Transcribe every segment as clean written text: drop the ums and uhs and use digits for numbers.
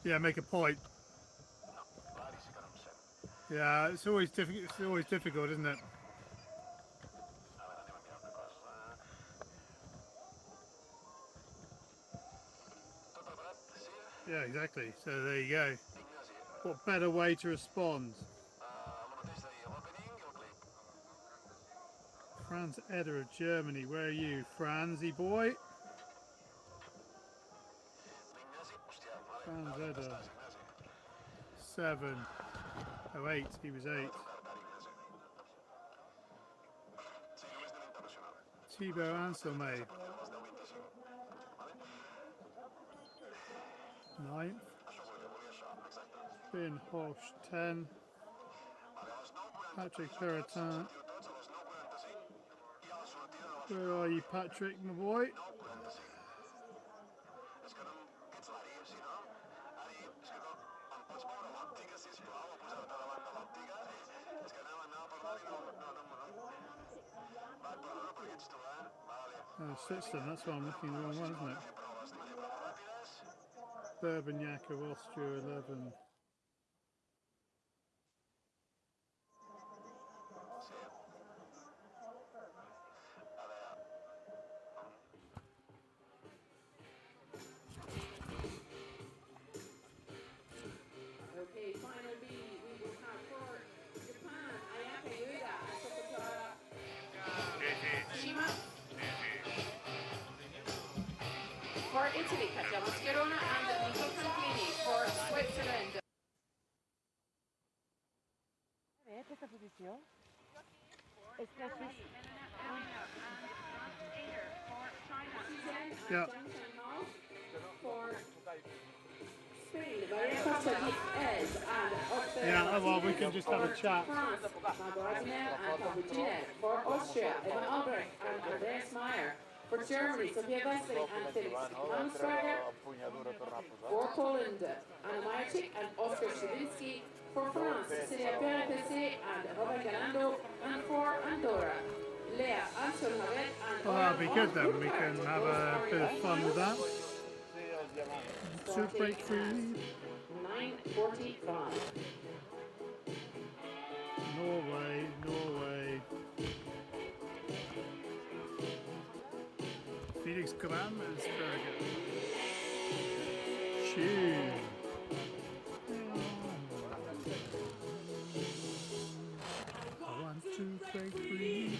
Yeah, make a point. Yeah, it's always difficult. It's always difficult, isn't it? Yeah, exactly. So there you go. What better way to respond? Franz Eder of Germany. Where are you, Franzy boy? Franz Eder. 7. Oh, 8. He was 8. Thibaut Anselme. 9th. Ben Hosch 10. Patrick Perrotin. Where are you, Patrick, my boy? Oh, Switzerland, that's why I'm looking the wrong one, isn't it? Bourbagnac of Austria 11. Okay, final B, we will have for Japan, Ayaka Yuda and Tokotara Shima. For Italy, Katia Mascherona and Nico Zampini. For Switzerland. Questa posizione? Yeah. For Spain, Maria Costa Diaz and Yeah, well, we can just have a chat. France, Margarine and Cappuccino. For Austria, Evan Albrecht and Andreas Meyer. For Germany, Sofia Westling and Felix Mannsberger. For Poland, Anna Majcik and Oskar Shavinsky. For France, Celia Perepese and Robert Galando. And for Andorra, Lea Anselmavet and Well, that'll be good then. We can have a bit of fun with that. To break free. 9:45. Norway, Norway. Felix Mannsberger. Shoo. 1, 2, 3, 3.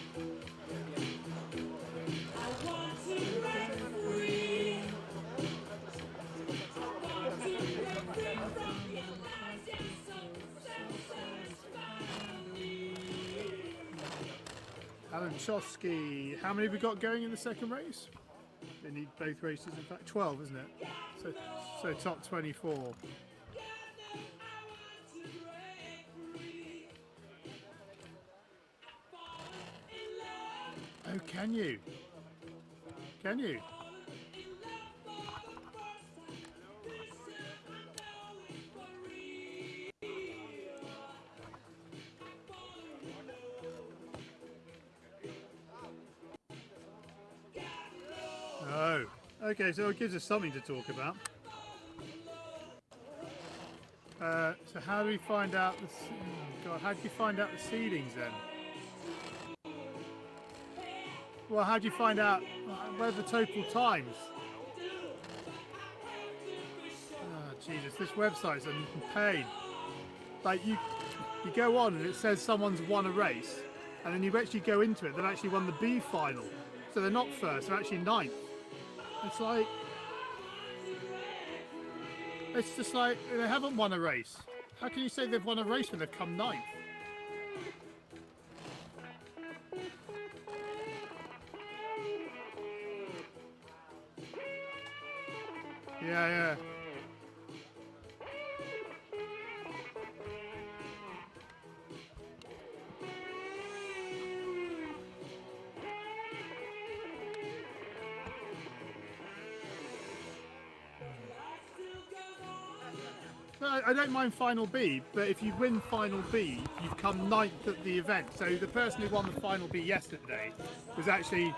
Alan Chosky. How many have we got going in the second race? They need both races, in fact. 12, isn't it? So top 24. Oh, can you? Can you? Oh, okay, so it gives us something to talk about. So how do we find out the? Oh God, how do you find out the seedings then? Well, how do you find out where the total times? Oh, Jesus, this website's a pain. Like you go on and it says someone's won a race, and then you actually go into it, they've actually won the B final. So they're not first, they're actually ninth. It's like, it's just like they haven't won a race. How can you say they've won a race when they've come ninth? Yeah, yeah. No, I don't mind Final B, but if you win Final B, you've come ninth at the event. So the person who won the Final B yesterday was actually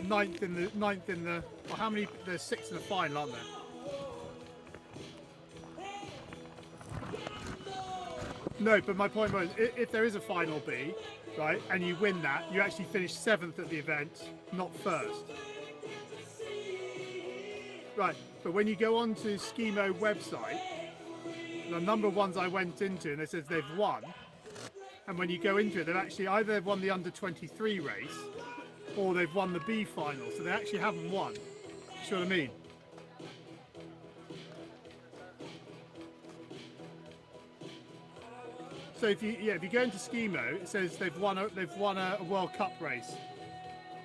ninth in the. Well, how many? There's 6 in the final, aren't there? No, but my point was, if there is a final B, right, and you win that, you actually finish 7th at the event, not 1st. Right, but when you go on to SkiMo website, the number of ones I went into, and it says they've won, and when you go into it, they've actually either won the under 23 race, or they've won the B final, so they actually haven't won. You see what I mean? So if you go into SkiMo, it says they've won a World Cup race,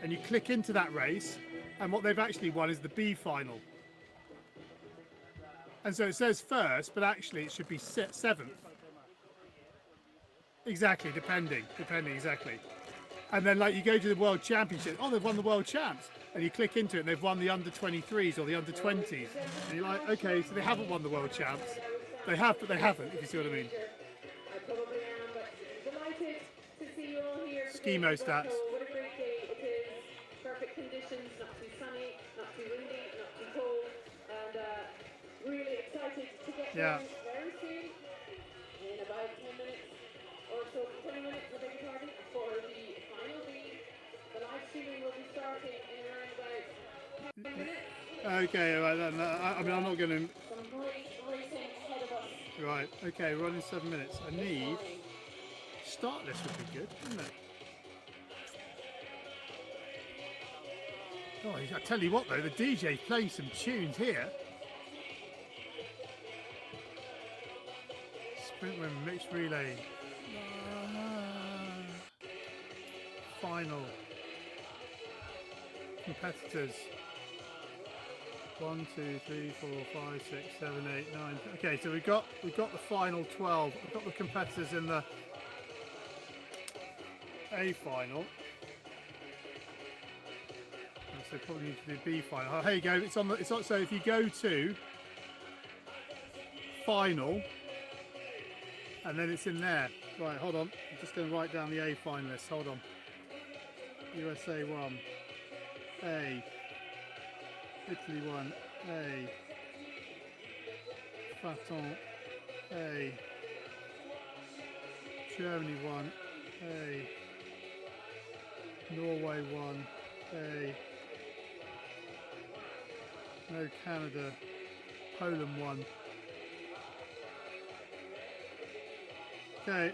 and you click into that race, and what they've actually won is the B final. And so it says 1st, but actually it should be 7th. Exactly, depending exactly. And then like you go to the World Championship, oh, they've won the World Champs, and you click into it, and they've won the under 23s or the under 20s, and you're like, okay, so they haven't won the World Champs. They have, but they haven't. If you see what I mean. I probably am, but delighted to see you all here. SkiMo stats. What a great day it is. Perfect conditions, not too sunny, not too windy, not too cold, and really excited to get going very soon. In about 10 minutes or so, 20 minutes, I beg your pardon, for the final B. The live streaming will be starting in around about 10 minutes. Okay, right then. I mean, I'm not going to. Some great racing ahead of us. Right. Okay, we're on in 7 minutes. I need. Start list would be good, wouldn't it? Oh, I tell you what though, the DJ's playing some tunes here. Sprint women mixed relay. Final. Competitors. 1, 2, 3, 4, 5, 6, 7, 8, 9. Okay, so we've got the final 12. We've got the competitors in the A final. So probably need to do B final. Oh, here you go. It's on. So if you go to final, and then it's in there. Right, hold on. I'm just going to write down the A finalists. Hold on. USA 1, A. Italy 1, A. Faton, A. Germany 1, A. Norway 1, A. No Canada. Poland 1. Okay.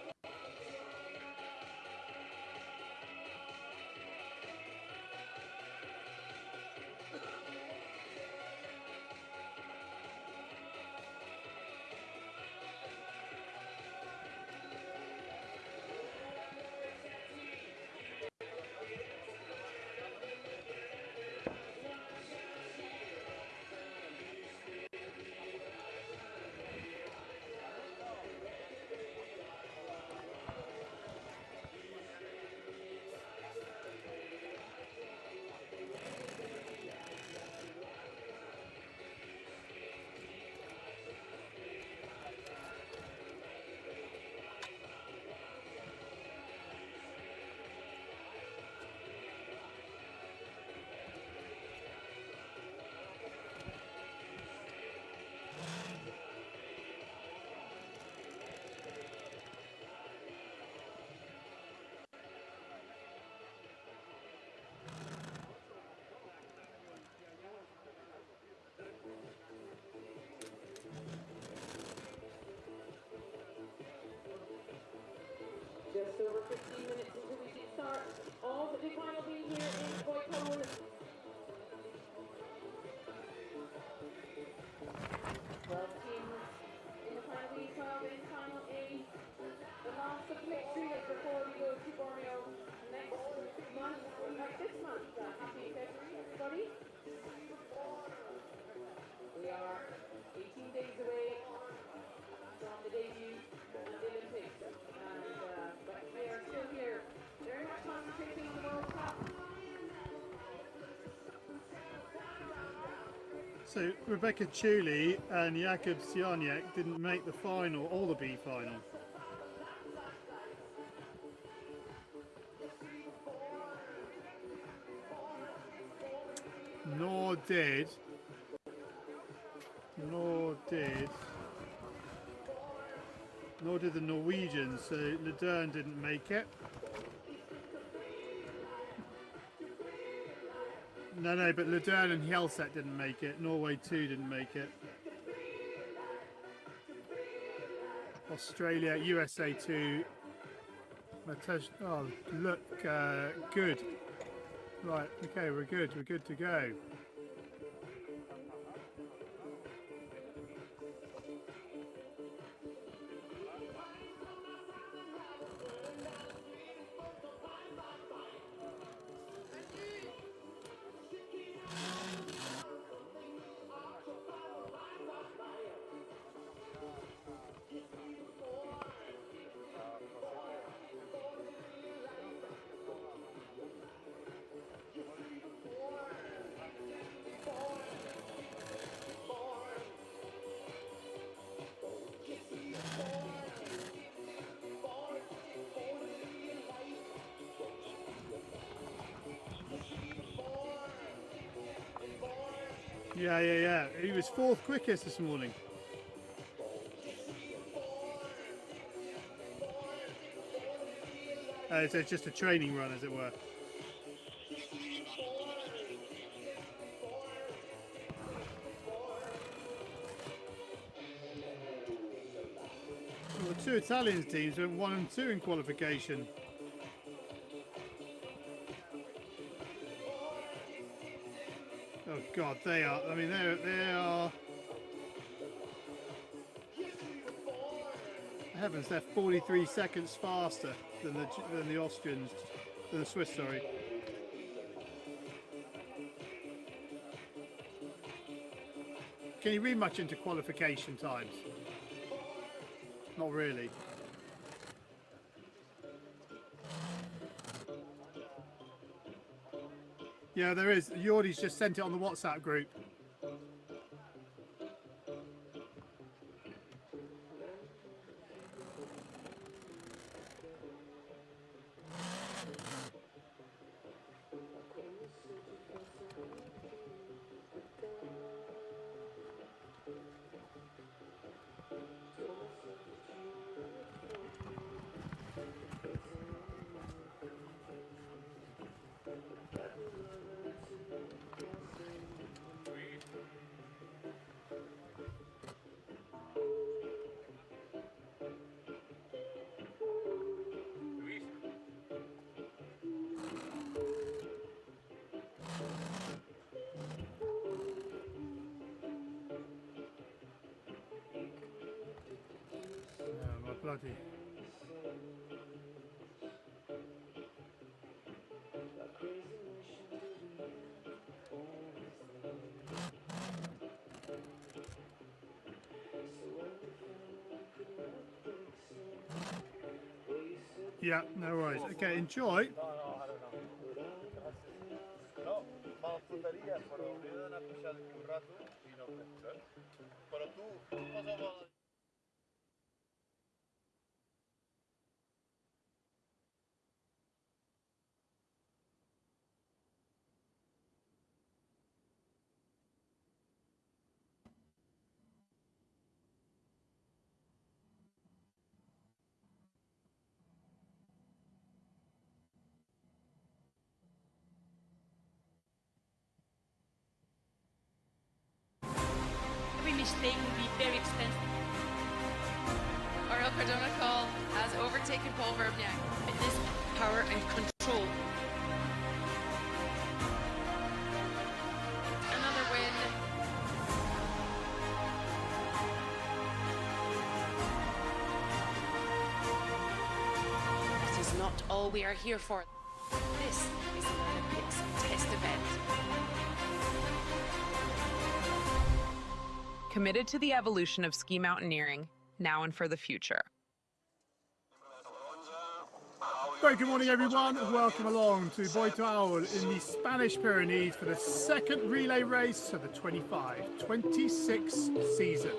Just over 15 minutes until we should start all the final being here in Taüll. 12 teams in the final B, 12 in final A. The last of mixed relays before we go to Borneo next month, this month. Happy February, everybody. We are 18 days away from the debut of the Olympics, but we are still here, very much concentrating on the World Cup. So Rebecca Taüll and Jakub Sioniak didn't make the final or the B final. Nor did Nor did the Norwegians, so Ledern didn't make it. No, but Ledern and Hjelset didn't make it. Norway 2 didn't make it. Australia, USA 2. Oh, look, good. Right, okay, we're good to go. Yeah. He was 4th quickest this morning. So it's just a training run, as it were. Well, the 2 Italian teams went 1 and 2 in qualification. Oh God, they are. I mean, they are. Heavens, they're 43 seconds faster than the Austrians, than the Swiss. Sorry. Can you read much into qualification times? Not really. Yeah, there is. Jordi's just sent it on the WhatsApp group. Bloody. Yeah, no worries. Okay, enjoy. Every mistake will be very expensive. Ariel Cardona Call has overtaken Paul Verbniak. Fitness, power and control. Another win. This is not all we are here for. This is an Olympics test event. Committed to the evolution of ski mountaineering, now and for the future. Very good morning, everyone. Welcome along to Taüll in the Spanish Pyrenees for the second relay race of the 25-26 season.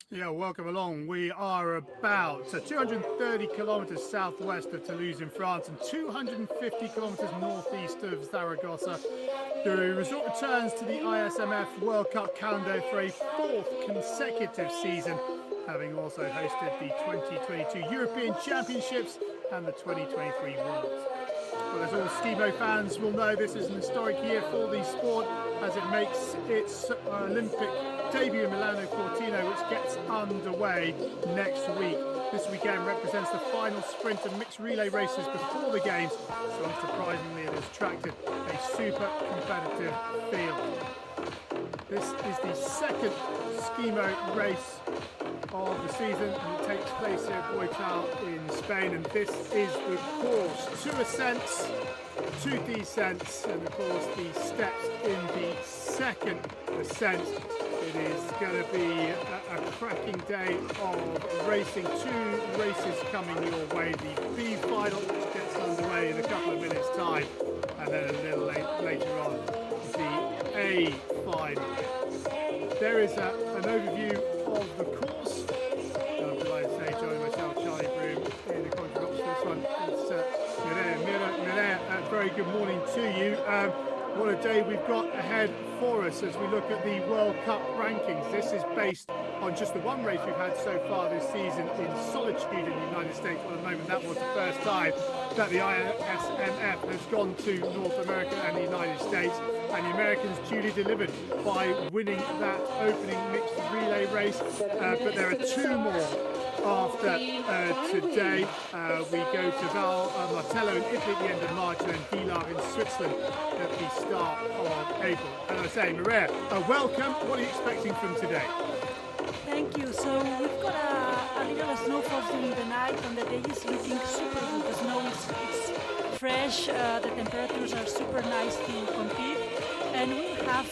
Yeah, welcome along. We are about 230 kilometers southwest of Toulouse in France and 250 kilometers northeast of Zaragoza. The resort returns to the ISMF World Cup calendar for a fourth consecutive season, having also hosted the 2022 European Championships and the 2023 Worlds. Well, as all SkiMo fans will know, this is an historic year for the sport as it makes its Olympic debut in Milano Cortina, which gets underway next week. This weekend represents the final sprint and mixed relay races before the games, so unsurprisingly it has attracted a super competitive field. This is the second SkiMo race of the season, and it takes place here at Taüll in Spain, and this is of course 2 ascents, 2 descents, and of course the steps in the second ascent. It is going to be a cracking day of racing. 2 races coming your way. The B final, which gets underway in a couple of minutes time, and then a little later on the A final. There is an overview of the course. I'm delighted to say, joining myself, Charlie Broom, in the commentary box for this one. It's Mireille, very good morning to you. What a day we've got ahead for us as we look at the World Cup rankings. This is based on just the one race we've had so far this season in solitude in the United States. Well, at the moment, that was the first time that the ISMF has gone to North America and the United States, and the Americans duly delivered by winning that opening mixed relay race. But there are 2 more after today. We go to Martello in Italy at the end of March, and then Villars in Switzerland at the start of April. As I say, Maria, welcome. What are you expecting from today? Thank you. So we've got a little snowfall during the night, and the day is looking super good. The snow is fresh, the temperatures are super nice to compete, and we have,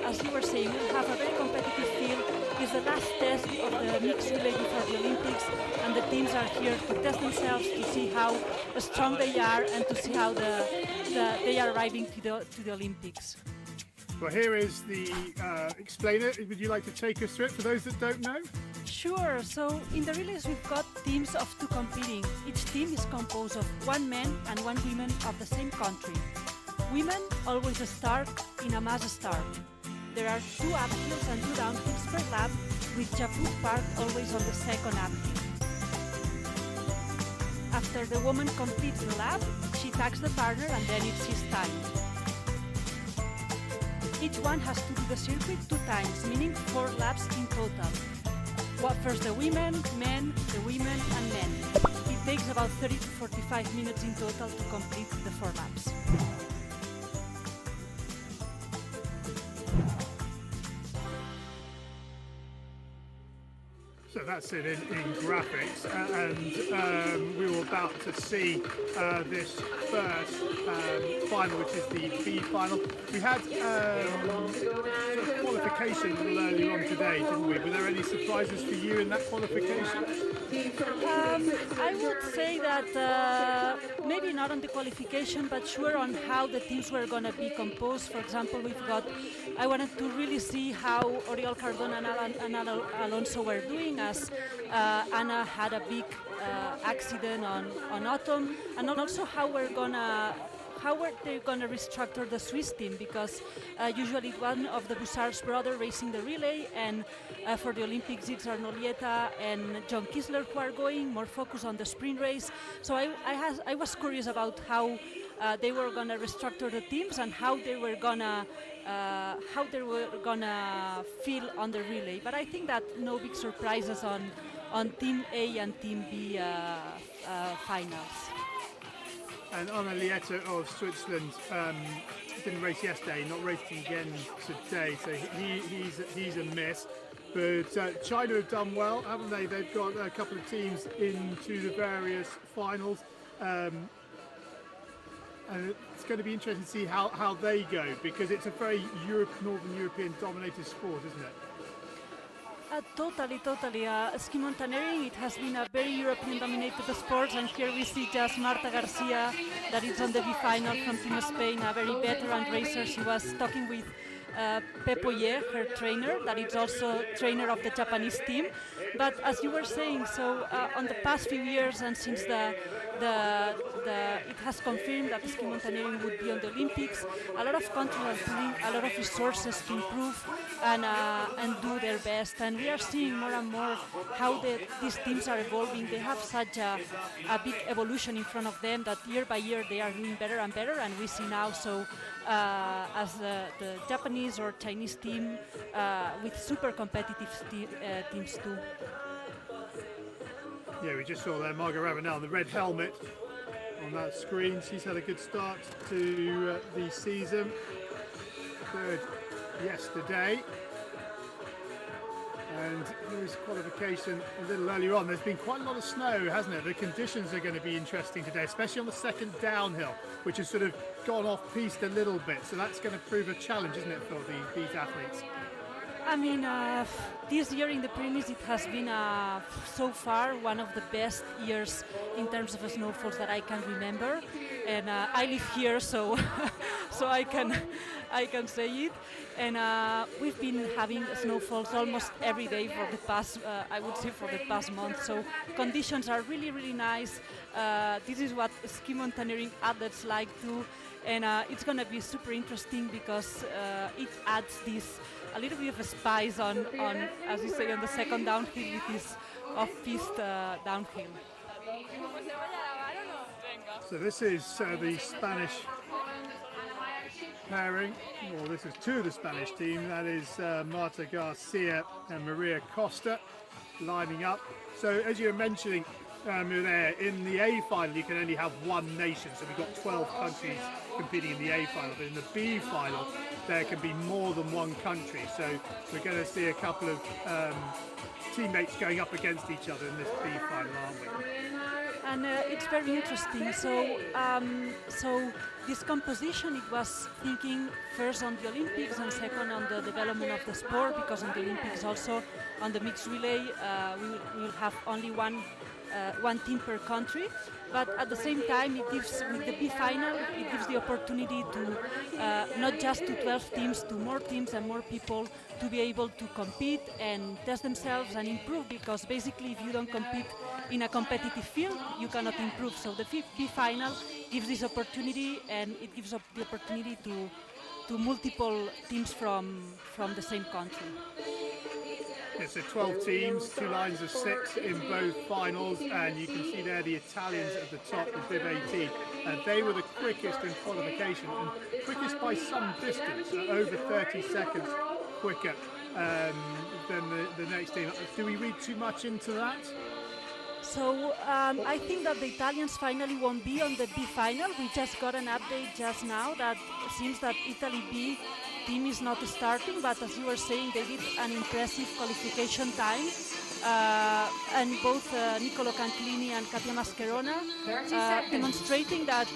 as you were saying, we have a very competitive field. It's the last test of the mixed relay before the Olympics, and the teams are here to test themselves, to see how strong they are, and to see how they are arriving to the Olympics. Well, here is the explainer. Would you like to take us through it for those that don't know? Sure. So in the relays we've got teams of 2 competing. Each team is composed of 1 man and 1 woman of the same country. Women always start in a mass start. There are 2 uphills and 2 downhills per lap, with Japu parked always on the second uphill. After the woman completes the lap, she tags the partner, and then it's his time. Each one has to do the circuit 2 times, meaning 4 laps in total. First the women, men, the women, and men. It takes about 30 to 45 minutes in total to complete the 4 laps. So that's it in graphics, and we were about to see this first final, which is the B final. We had qualification a little earlier on today, didn't we? Were there any surprises for you in that qualification? I would say that maybe not on the qualification, but sure on how the teams were going to be composed. For example, I wanted to really see how Oriol Cardona and Alonso were doing, as Anna had a big accident on autumn, and also how were they going to restructure the Swiss team, because usually one of the Bussard's brothers racing the relay, and for the Olympics it's Arnolieta and John Kisler who are going, more focus on the sprint race. So I was curious about how they were going to restructure the teams and how they were gonna feel on the relay. But I think that no big surprises on Team A and Team B finals. And Arnolieta of Switzerland didn't race yesterday, not racing again today, so he's a miss. But China have done well, haven't they? They've got a couple of teams into the various finals. And it's going to be interesting to see how they go, because it's a very Northern European dominated sport, isn't it? Totally. Ski mountaineering, it has been a very European-dominated sport, and here we see just Marta Garcia, that is on the B final from Team Spain, a very veteran racer. She was talking with Pepoye, her trainer, that is also trainer of the Japanese team. But as you were saying, so on the past few years and since it has confirmed that ski mountaineering would be on the Olympics, a lot of countries are putting a lot of resources to improve and do their best. And we are seeing more and more how these teams are evolving. They have such a big evolution in front of them that year by year they are doing better and better. And we see now as the Japanese or Chinese team with super competitive teams too. Yeah, we just saw there Margot Ravenel, the red helmet on that screen. She's had a good start to the season. Third yesterday. And there was qualification a little earlier on. There's been quite a lot of snow, hasn't it? The conditions are going to be interesting today, especially on the second downhill, which has sort of gone off-piste a little bit. So that's going to prove a challenge, isn't it, for these athletes? I mean, this year in the Pyrenees it has been so far one of the best years in terms of snowfalls that I can remember, and I live here, so so I can say it. And we've been having snowfalls almost every day for the past, I would say, for the past month. So conditions are really, really nice. This is what ski mountaineering athletes like to, and it's going to be super interesting because it adds this a little bit of a spice on, as you say, on the second downhill with this off-piste downhill. So this is the Spanish pairing. Well, this is two of the Spanish team. That is Marta Garcia and Maria Costa lining up. So as you were mentioning there, in the A final you can only have one nation. So we've got 12 countries competing in the A final. But in the B final there can be more than one country. So we're going to see a couple of teammates going up against each other in this B final, aren't we? And it's very interesting. So, so this composition, it was thinking first on the Olympics and second on the development of the sport, because on the Olympics also on the mixed relay we will have only one team per country. But at the same time, it gives, with the B final, it gives the opportunity to not just to 12 teams, to more teams and more people to be able to compete and test themselves and improve, because basically if you don't compete in a competitive field, you cannot improve. So the B final gives this opportunity, and it gives the opportunity to multiple teams from the same country. Yeah, so 12 teams, 2 lines of 6 in both finals, and you can see there the Italians at the top with bib 18. They were the quickest in qualification, and quickest by some distance, over 30 seconds quicker than the next team. Do we read too much into that? So I think that the Italians finally won't be on the B final. We just got an update just now that seems that Italy B team is not starting, but as you were saying, they did an impressive qualification time. And both Nicolo Canclini and Katia Mascherona demonstrating that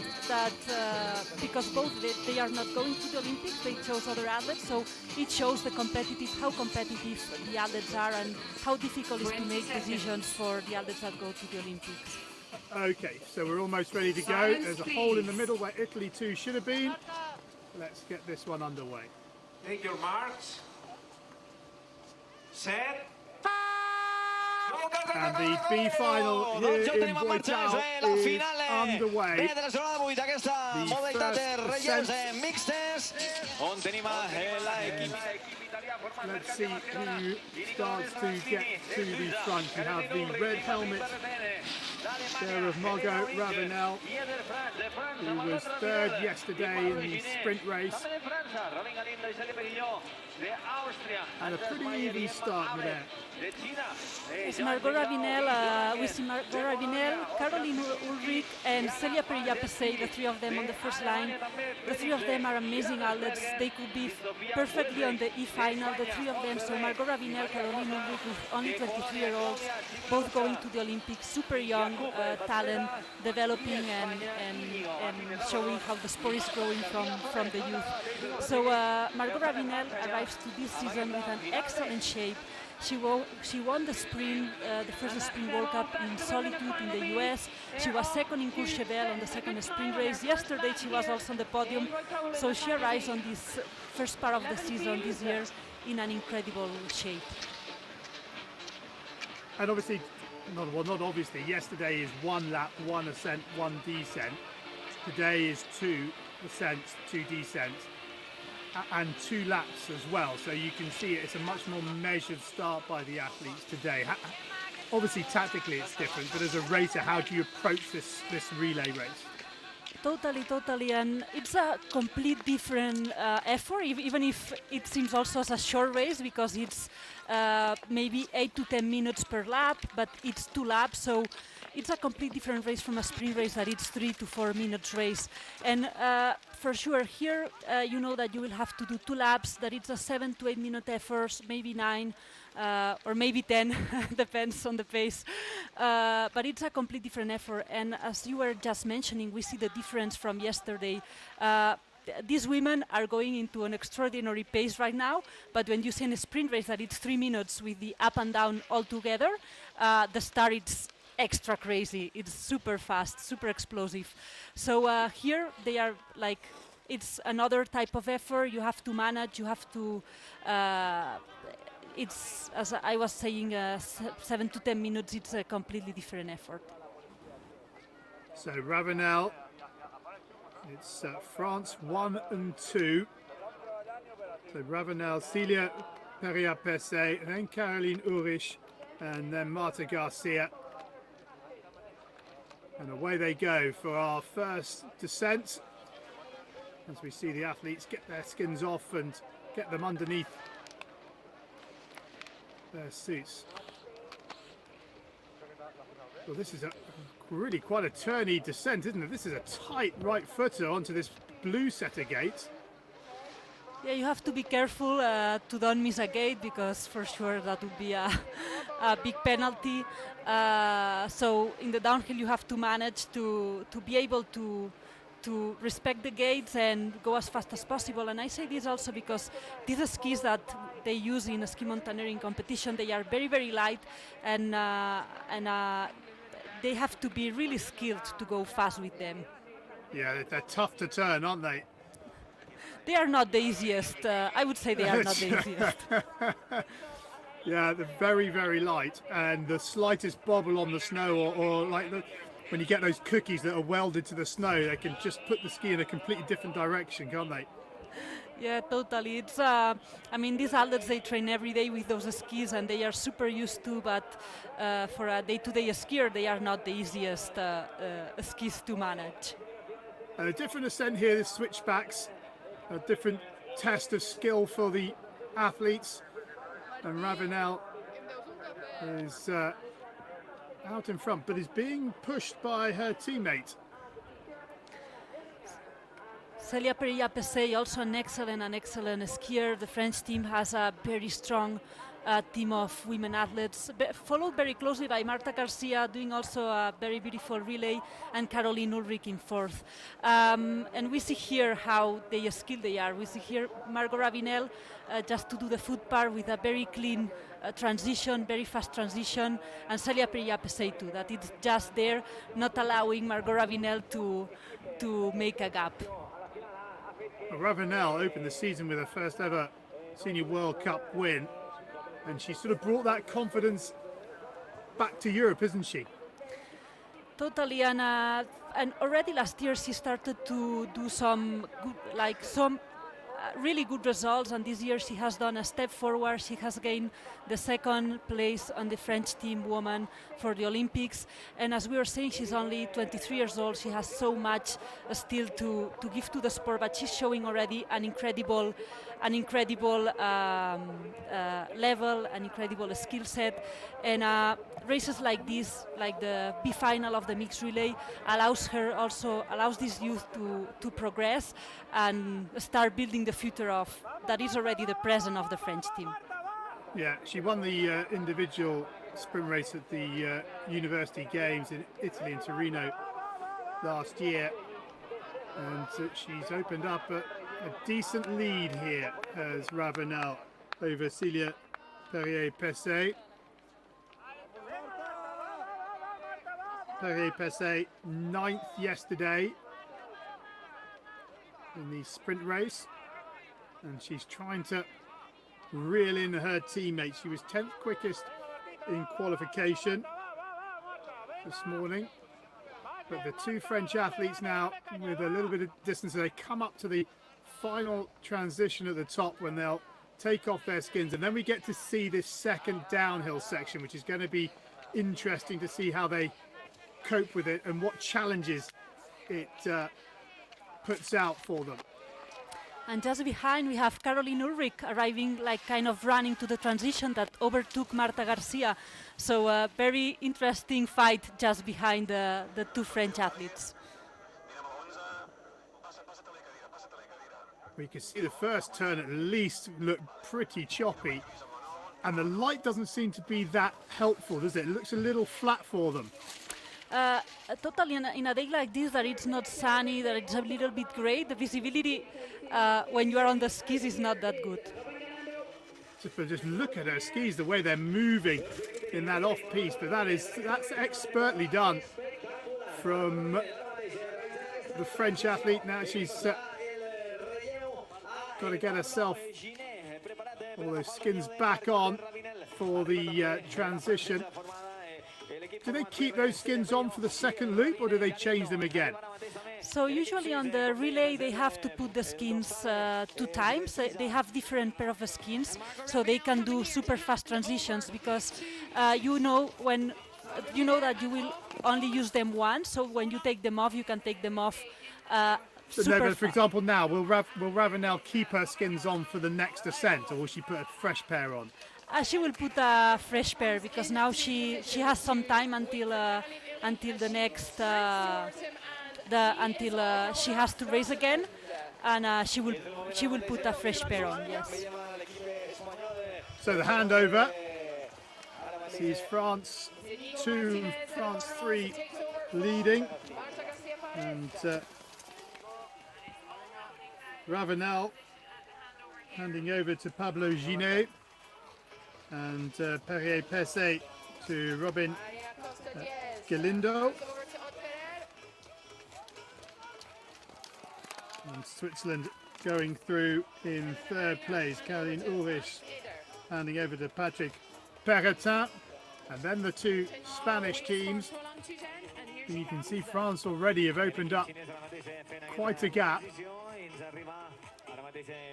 because both they are not going to the Olympics, they chose other athletes, so it shows how competitive the athletes are and how difficult it is to make decisions for the athletes that go to the Olympics. Okay, so we're almost ready to go. There's a hole in the middle where Italy too should have been. Let's get this one underway. Take your marks. Set. And the B final here in Boitao is underway. The first ascent. Let's see who starts to get to the front. We have the red helmet there of Margot Ravenel, who was third yesterday in the sprint race. And a pretty even start with that. It's Margot Ravenel, we see Margot Ravenel, Caroline Ulrich and Celia Perilla-Pesay, the three of them on the first line. The three of them are amazing athletes. They could be perfectly on the E final, the three of them. So Margot Ravenel, Caroline Ulrich, with only 23-year-olds, both going to the Olympics, super young talent, developing and showing how the sport is growing from the youth. So Margot Ravenel arrives to this season with an excellent shape. She won the sprint, the first sprint World Cup in Solitude in the US. She was second in Courchevel on the second sprint race. Yesterday she was also on the podium. So she arrives on this first part of the season this year in an incredible shape. And obviously, not obviously, yesterday is 1 lap, 1 ascent, 1 descent. Today is 2 ascents, 2 descents, and 2 laps as well. So you can see it's a much more measured start by the athletes today. Obviously, tactically it's different, but as a racer, how do you approach this relay race? Totally, and it's a complete different effort, even if it seems also as a short race, because it's maybe 8 to 10 minutes per lap, but it's 2 laps, so it's a complete different race from a sprint race that it's 3 to 4 minutes race. And for sure here, you know that you will have to do 2 laps, that it's a 7 to 8 minute effort, maybe 9, or maybe 10, depends on the pace. But it's a complete different effort. And as you were just mentioning, we see the difference from yesterday. These women are going into an extraordinary pace right now, but when you see in a sprint race that it's 3 minutes with the up and down all together, the start it's extra crazy. It's super fast, super explosive. So here they are like, it's another type of effort. You have to manage, you have to it's, as I was saying, 7 to 10 minutes, it's a completely different effort. So Ravenel, it's France 1 and 2. So Ravenel, Celia Peria-Pesset, then Caroline Ulrich, and then Marta Garcia. And away they go for our first descent, as we see the athletes get their skins off and get them underneath their suits. Well, this is really quite a turny descent, isn't it? This is a tight right footer onto this blue setter gate. Yeah, you have to be careful to don't miss a gate, because for sure that would be a big penalty. So in the downhill you have to manage to be able to respect the gates and go as fast as possible. And I say this also because these skis that they use in a ski mountaineering competition, they are very, very light, and they have to be really skilled to go fast with them. Yeah, they're tough to turn, aren't they? They are not the easiest. I would say they are not the easiest. Yeah, they're very, very light, and the slightest bobble on the snow, or like when you get those cookies that are welded to the snow, they can just put the ski in a completely different direction, can't they? Yeah, totally. It's, I mean, these athletes, they train every day with those skis, and they are super used to, but for a day-to-day skier, they are not the easiest skis to manage. A different ascent here, the switchbacks, a different test of skill for the athletes, and Ravenel is out in front, but is being pushed by her teammate. Celia Peria-Pesset, also an excellent skier. The French team has a very strong team of women athletes, followed very closely by Marta Garcia, doing also a very beautiful relay, and Caroline Ulrich in fourth. And we see here how skilled they are. We see here Margot Ravenel just to do the foot part with a very clean transition, very fast transition, and Celia Peria-Pesset too, that it's just there, not allowing Margot Ravenel to make a gap. Ravenel opened the season with her first ever Senior World Cup win, and she sort of brought that confidence back to Europe, isn't she? Totally, and already last year she started to do some good, really good results, and this year she has done a step forward. She has gained the second place on the French team woman for the Olympics, and as we were saying, she's only 23 years old. She has so much still to give to the sport, but she's showing already an incredible level, an incredible skill set, and races like this, like the B final of the mixed relay, allows this youth to progress and start building the future of that is already the present of the French team. Yeah, she won the individual sprint race at the University Games in Italy, in Torino, last year, and she's opened up a decent lead here as Ravenel over Celia Perrier-Pesset. Perrier-Pesset 9th yesterday in the sprint race, and she's trying to reel in her teammates. She was 10th quickest in qualification this morning, but the two French athletes now with a little bit of distance, they come up to the final transition at the top when they'll take off their skins, and then we get to see this second downhill section, which is going to be interesting to see how they cope with it and what challenges it puts out for them. And just behind we have Caroline Ulrich arriving, like kind of running to the transition that overtook Marta Garcia. So a very interesting fight just behind the two French athletes. We can see the first turn at least look pretty choppy, and the light doesn't seem to be that helpful, does it? It looks a little flat for them. Totally, in a day like this, that it's not sunny, that it's a little bit gray, the visibility when you are on the skis is not that good. Just look at her skis, the way they're moving in that off-piste, but that's expertly done from the French athlete. Now she's got to get herself all those skins back on for the transition. Do they keep those skins on for the second loop, or do they change them again? So usually on the relay they have to put the skins 2 times. They have different pair of skins, so they can do super fast transitions, because you know that you will only use them once. So when you take them off, you can take them off. But for example, now will Ravenel keep her skins on for the next ascent, or will she put a fresh pair on? She will put a fresh pair, because now she has some time until the next until she has to race again, and she will put a fresh pair on. Yes. So the handover sees France 2, France 3 leading, and Ravenel handing over to Pablo Ginet, and Perrier-Pesset to Robin Galindo. And Switzerland going through in 3rd place. Caroline Ulrich handing over to Patrick Perretin. And then the two Spanish teams. You can see France already have opened up quite a gap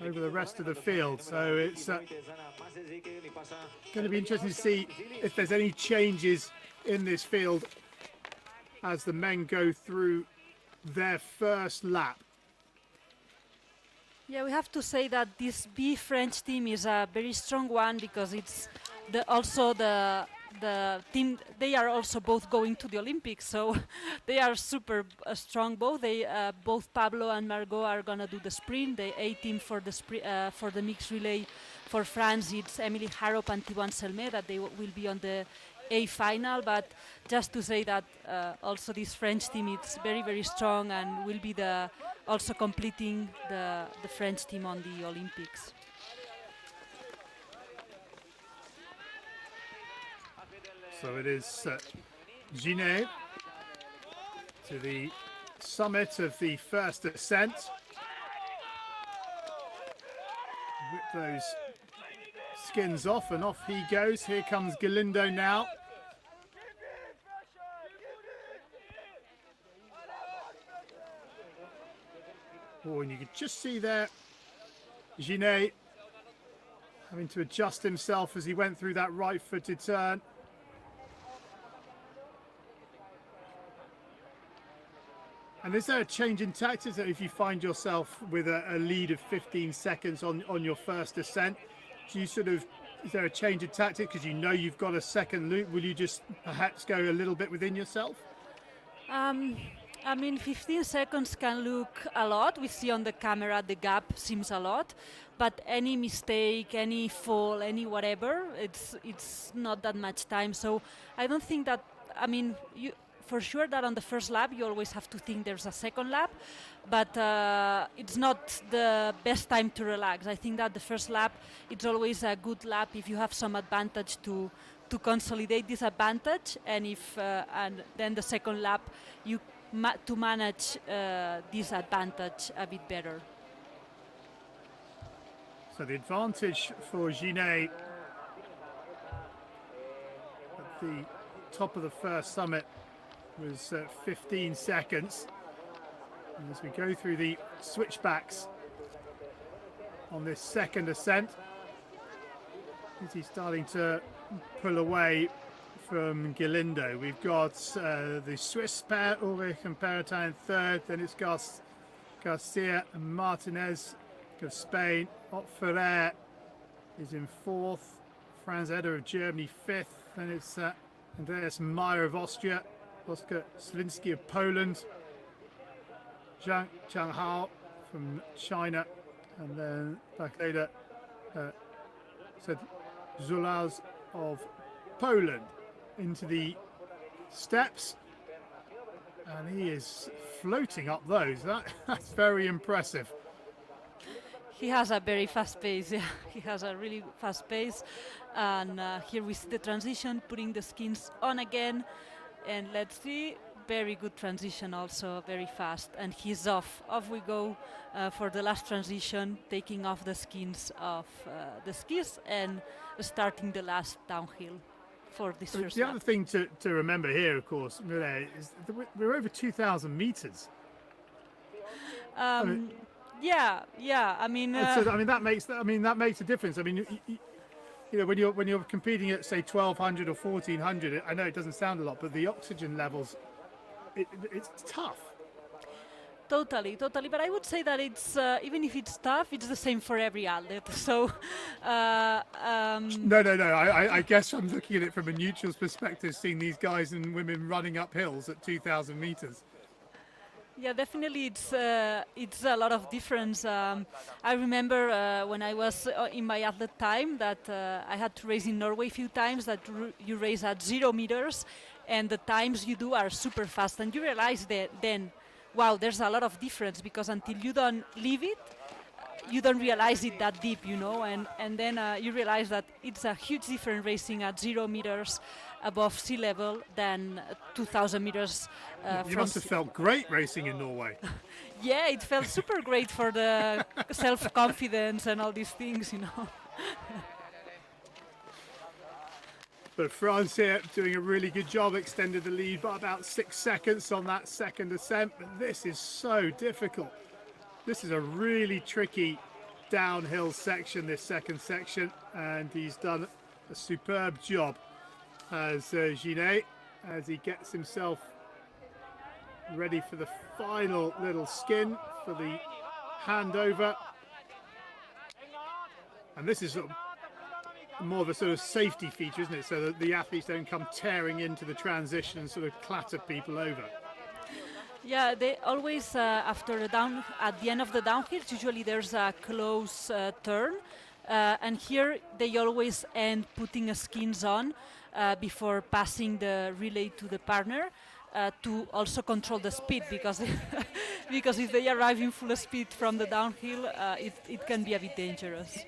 over the rest of the field. So it's going to be interesting to see if there's any changes in this field as the men go through their first lap. Yeah, we have to say that this B French team is a very strong one, because it's also the team. They are also both going to the Olympics, so they are super strong. Both Pablo and Margot are gonna do the sprint. The A team for the mixed relay for France, it's Emily Harrop and Thibaut Selmet, that they will be on the A final. But just to say that also this French team is very, very strong, and will be also completing the French team on the Olympics. So it is Ginet to the summit of the first ascent. Whip those skins off, and off he goes. Here comes Galindo now. Oh, and you can just see there Ginet having to adjust himself as he went through that right-footed turn. And is there a change in tactics if you find yourself with a lead of 15 seconds on your first ascent? Do you is there a change in tactics because you know you've got a second loop? Will you just perhaps go a little bit within yourself? I mean, 15 seconds can look a lot. We see on the camera the gap seems a lot, but any mistake, any fall, any whatever, it's not that much time. So I don't think that, I mean, for sure that on the first lap you always have to think there's a second lap, but it's not the best time to relax. I think that the first lap, it's always a good lap if you have some advantage to consolidate this advantage, and then the second lap you to manage this advantage a bit better. So the advantage for Ginet at the top of the first summit was 15 seconds. And as we go through the switchbacks on this second ascent, is he starting to pull away from Galindo? We've got the Swiss pair, Ulrich and Peretin in third, then it's Garcia and Martinez of Spain. Ott Ferrer is in fourth, Franz Eder of Germany fifth, then it's Andreas Meyer of Austria, Oskar Slinsky of Poland, Zhang Changhao from China, and then back later said Zulaz of Poland into the steps, and he is floating up those. That's very impressive. He has a very fast pace. Yeah, he has a really fast pace, and here we see the transition, putting the skins on again, and let's see, very good transition, also very fast, and he's off we go for the last transition, taking off the skins of the skis and starting the last downhill for this first lap. Other thing to remember here, of course, is that we're over 2,000 meters. Yeah. I mean, that makes a difference. I mean, you know, when you're competing at say 1,200 or 1,400, I know it doesn't sound a lot, but the oxygen levels, it's tough. Totally. But I would say that it's even if it's tough, it's the same for every athlete. So No. I guess I'm looking at it from a neutral's perspective, seeing these guys and women running up hills at 2,000 meters. Yeah, definitely, it's a lot of difference. I remember when I was in my athlete time that I had to race in Norway a few times, that you race at 0 meters, and the times you do are super fast, and you realize that then, wow, there's a lot of difference, because until you don't live it, you don't realize it that deep, you know, and then you realize that it's a huge difference racing at 0 meters above sea level than 2,000 meters You must have felt great racing in Norway. Yeah, it felt super great for the self-confidence and all these things, you know. But France here doing a really good job, extended the lead by about 6 seconds on that second ascent. But this is so difficult. This is a really tricky downhill section, this second section, and he's done a superb job as Ginet, as he gets himself ready for the final little skin for the handover. And this is sort of more of a sort of safety feature, isn't it? So that the athletes don't come tearing into the transition and sort of clatter people over. Yeah, they always, at the end of the downhill, usually there's a close turn. And here they always end putting skins on before passing the relay to the partner to also control the speed, because because if they arrive in full speed from the downhill, it can be a bit dangerous.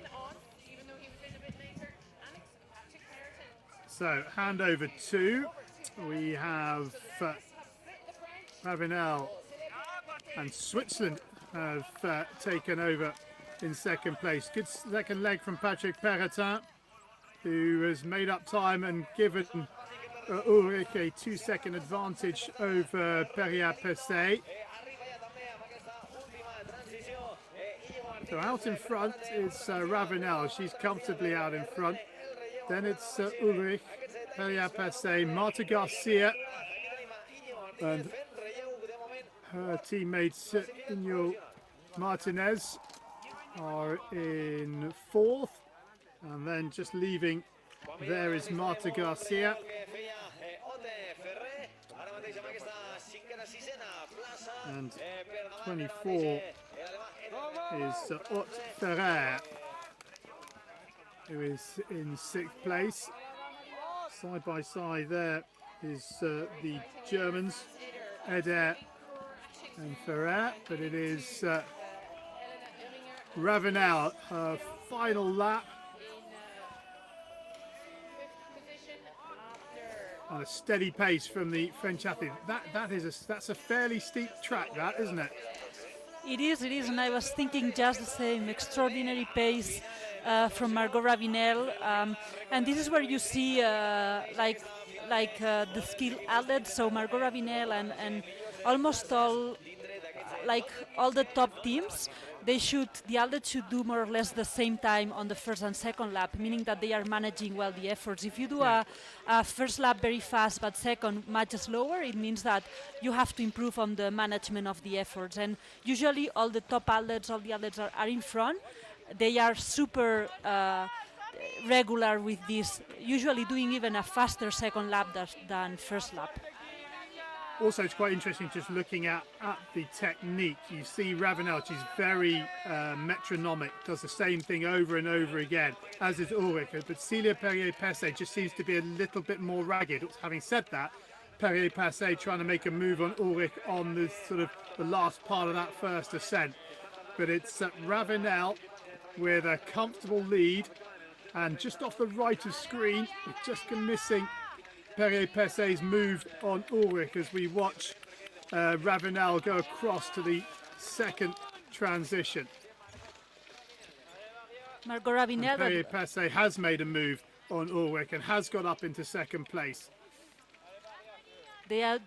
So handover 2, we have Ravenel and Switzerland have taken over in second place. Good second leg from Patrick Peretin, who has made up time and given Ulrich a 2-second advantage over Perriat-Pesset. So out in front is Ravenel. She's comfortably out in front. Then it's Ulrich, Perriat-Pesset, Marta Garcia, and her teammates Inyo Martinez are in fourth, and then just leaving there is Marta Garcia. And 24 is Ott Ferrer, who is in 6th place. Side by side there is the Germans, Eder and Ferrer, but it is Ravenel, her final lap. On a steady pace from the French athlete. That's a fairly steep track, that, isn't it? It is, and I was thinking just the same. Extraordinary pace from Margot Ravenel, and this is where you see the skilled athletes. So Margot Ravenel and almost all the top teams, the athletes should do more or less the same time on the first and second lap, meaning that they are managing well the efforts. If you do a first lap very fast but second much slower, it means that you have to improve on the management of the efforts. And usually all the top athletes, all the athletes are in front. They are super regular with this, usually doing even a faster second lap than first lap. Also, it's quite interesting just looking at the technique. You see Ravenel, she's very metronomic, does the same thing over and over again, as is Ulrich. But Célia Perrier-Pesset just seems to be a little bit more ragged. Having said that, Perrier-Pesset trying to make a move on Ulrich on the sort of the last part of that first ascent. But it's Ravenel with a comfortable lead, and just off the right of screen, it's just missing Perrier-Pesset's move on Ulrich as we watch Ravenel go across to the second transition. Margot Ravenel. Perrier-Pesset has made a move on Ulrich and has got up into second place. They are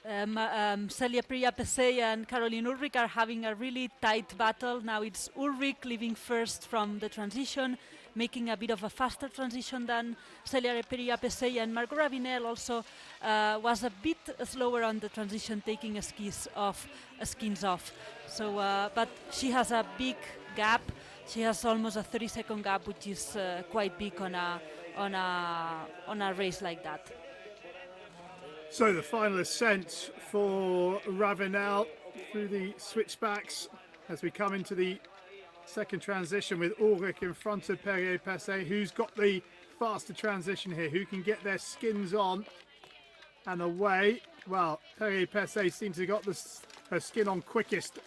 Célia Perrier-Pesset and Caroline Ulrich are having a really tight battle. Now it's Ulrich leaving first from the transition, making a bit of a faster transition than Célia Perrier-Pesset, and Margot Ravenel also was a bit slower on the transition, taking skis off. So, but she has a big gap. She has almost a 30-second gap, which is quite big on a race like that. So the final ascent for Ravenel through the switchbacks as we come into the second transition with Ulrich in front of Perrier-Pesset. Who's got the faster transition here? Who can get their skins on and away? Well, Perrier-Pesset seems to have got her skin on quickest.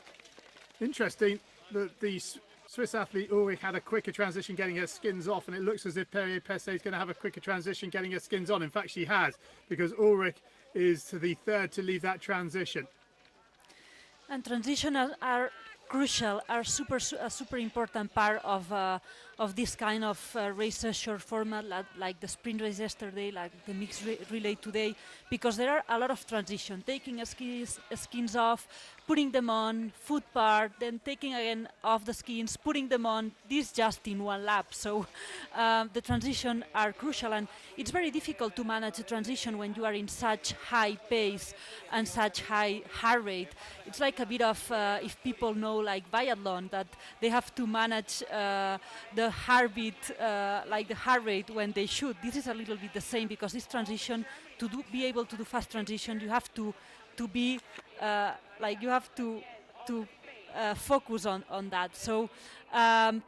Interesting that the Swiss athlete Ulrich had a quicker transition getting her skins off, and it looks as if Perrier-Pesset is going to have a quicker transition getting her skins on. In fact, she has, because Ulrich is the third to leave that transition. And transition are crucial, are a super important part of this kind of races, short format, like the sprint race yesterday, like the mixed relay today, because there are a lot of transition, taking skins off, putting them on, foot part, then taking again off the skins, putting them on, this just in one lap. So the transition are crucial, and it's very difficult to manage a transition when you are in such high pace and such high heart rate. It's like a bit of, if people know like biathlon, that they have to manage the heartbeat, like the heart rate when they shoot. This is a little bit the same, because this transition, be able to do fast transition, you have to be you have to focus on that. So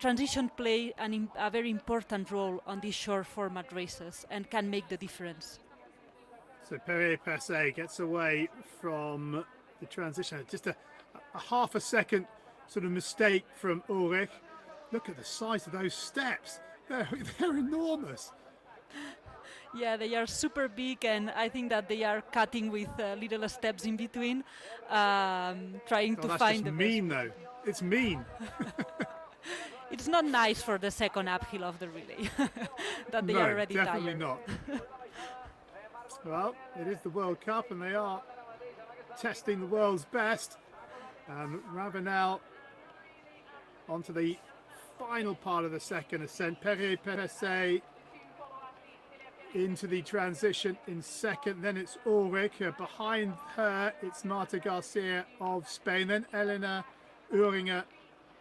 transition play a very important role on these short format races and can make the difference. So Perrier-Pesset gets away from the transition. Just a half a second sort of mistake from Ulrich. Look at the size of those steps. They're enormous. Yeah, they are super big, and I think that they are cutting with little steps in between, trying to find the mean though. It's mean. It's not nice for the second uphill of the relay that they are already definitely tired. Not. Well, it is the World Cup, and they are testing the world's best. Ravenel onto the final part of the second ascent. Perrier-Pesset into the transition in second, then it's Ulrich. Behind her it's Marta Garcia of Spain, then Elena Oehringer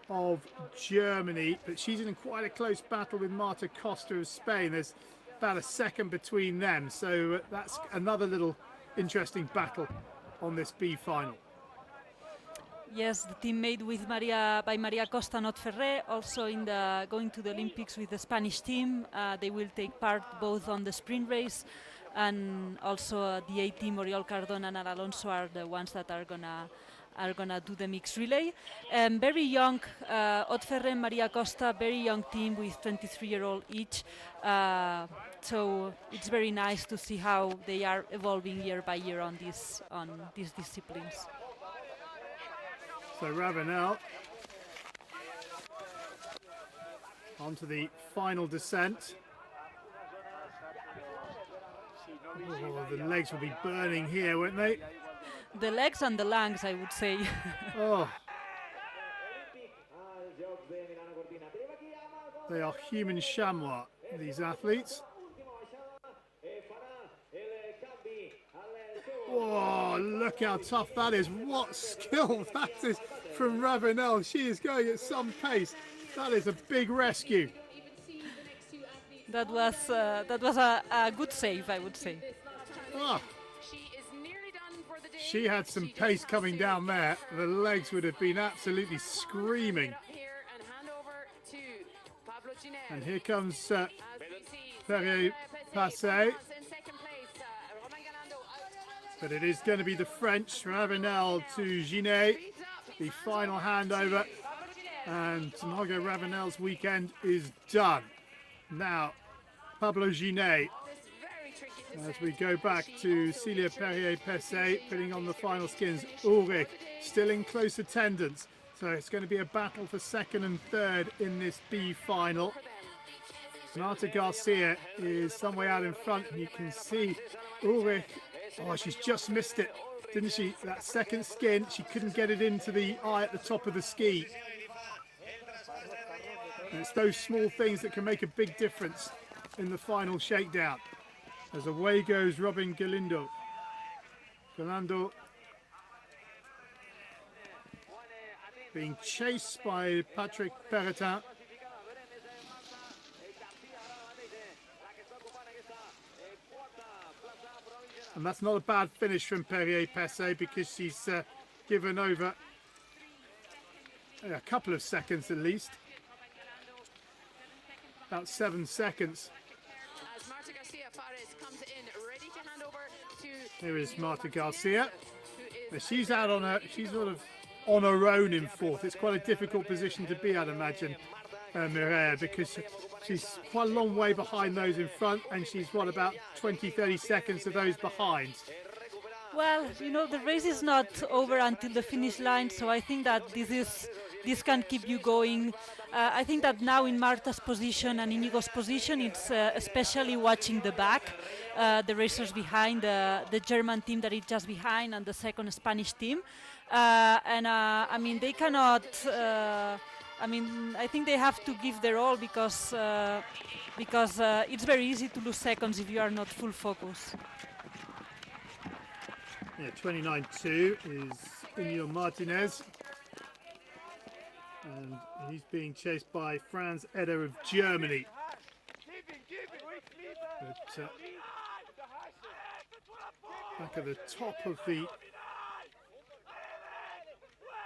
of Germany, but she's in quite a close battle with Marta Costa of Spain. There's about a second between them, so that's another little interesting battle on this B final. Yes, the team made with Maria Costa, not Ferrer, also in the going to the Olympics with the Spanish team. They will take part both on the sprint race and also the A team, Oriol Cardona and Alonso, are the ones that are gonna do the mixed relay. Very young, Otferre and Maria Costa, very young team with 23-year-old each. So it's very nice to see how they are evolving year by year on these disciplines. So Ravenel onto the final descent. Oh, the legs will be burning here, won't they? The legs and the lungs, I would say. Oh. They are human chamois, these athletes. Oh, look how tough that is. What skill that is from Ravenel. She is going at some pace. That is a big rescue. That was a good save, I would say. Oh. She had some pace coming down there. The legs would have been absolutely screaming. And here comes Perrier-Passé. But it is going to be the French, Ravenel to Ginet. The final handover. And Margot Ravenel's weekend is done. Now, Pablo Ginet, as we go back to Celia Perrier-Passé, putting on the final skins. Ulrich still in close attendance. So it's going to be a battle for second and third in this B final. Marta Garcia is some way out in front, and you can see Ulrich. Oh, she's just missed it, didn't she? That second skin, she couldn't get it into the eye at the top of the ski. And it's those small things that can make a big difference in the final shakedown. As away goes Robin Galindo. Galando being chased by Patrick Perretin. And that's not a bad finish from Perrier-Passé, because she's given over a couple of seconds at least. About 7 seconds. Here is Marta Garcia. She's out on her, she's sort of on her own in fourth. It's quite a difficult position to be, I'd imagine, Mireia, because she's quite a long way behind those in front, and she's, what, about 20-30 seconds of those behind. Well, you know, the race is not over until the finish line, so I think that this can keep you going. I think that now in Marta's position and Inigo's position, it's especially watching the back, the racers behind, the German team that is just behind, and the second Spanish team. I mean, they cannot. I mean, I think they have to give their all, because it's very easy to lose seconds if you are not full focus. Yeah, 29-2 is Iñigo Martinez. And he's being chased by Franz Eder of Germany. But, back at the top of the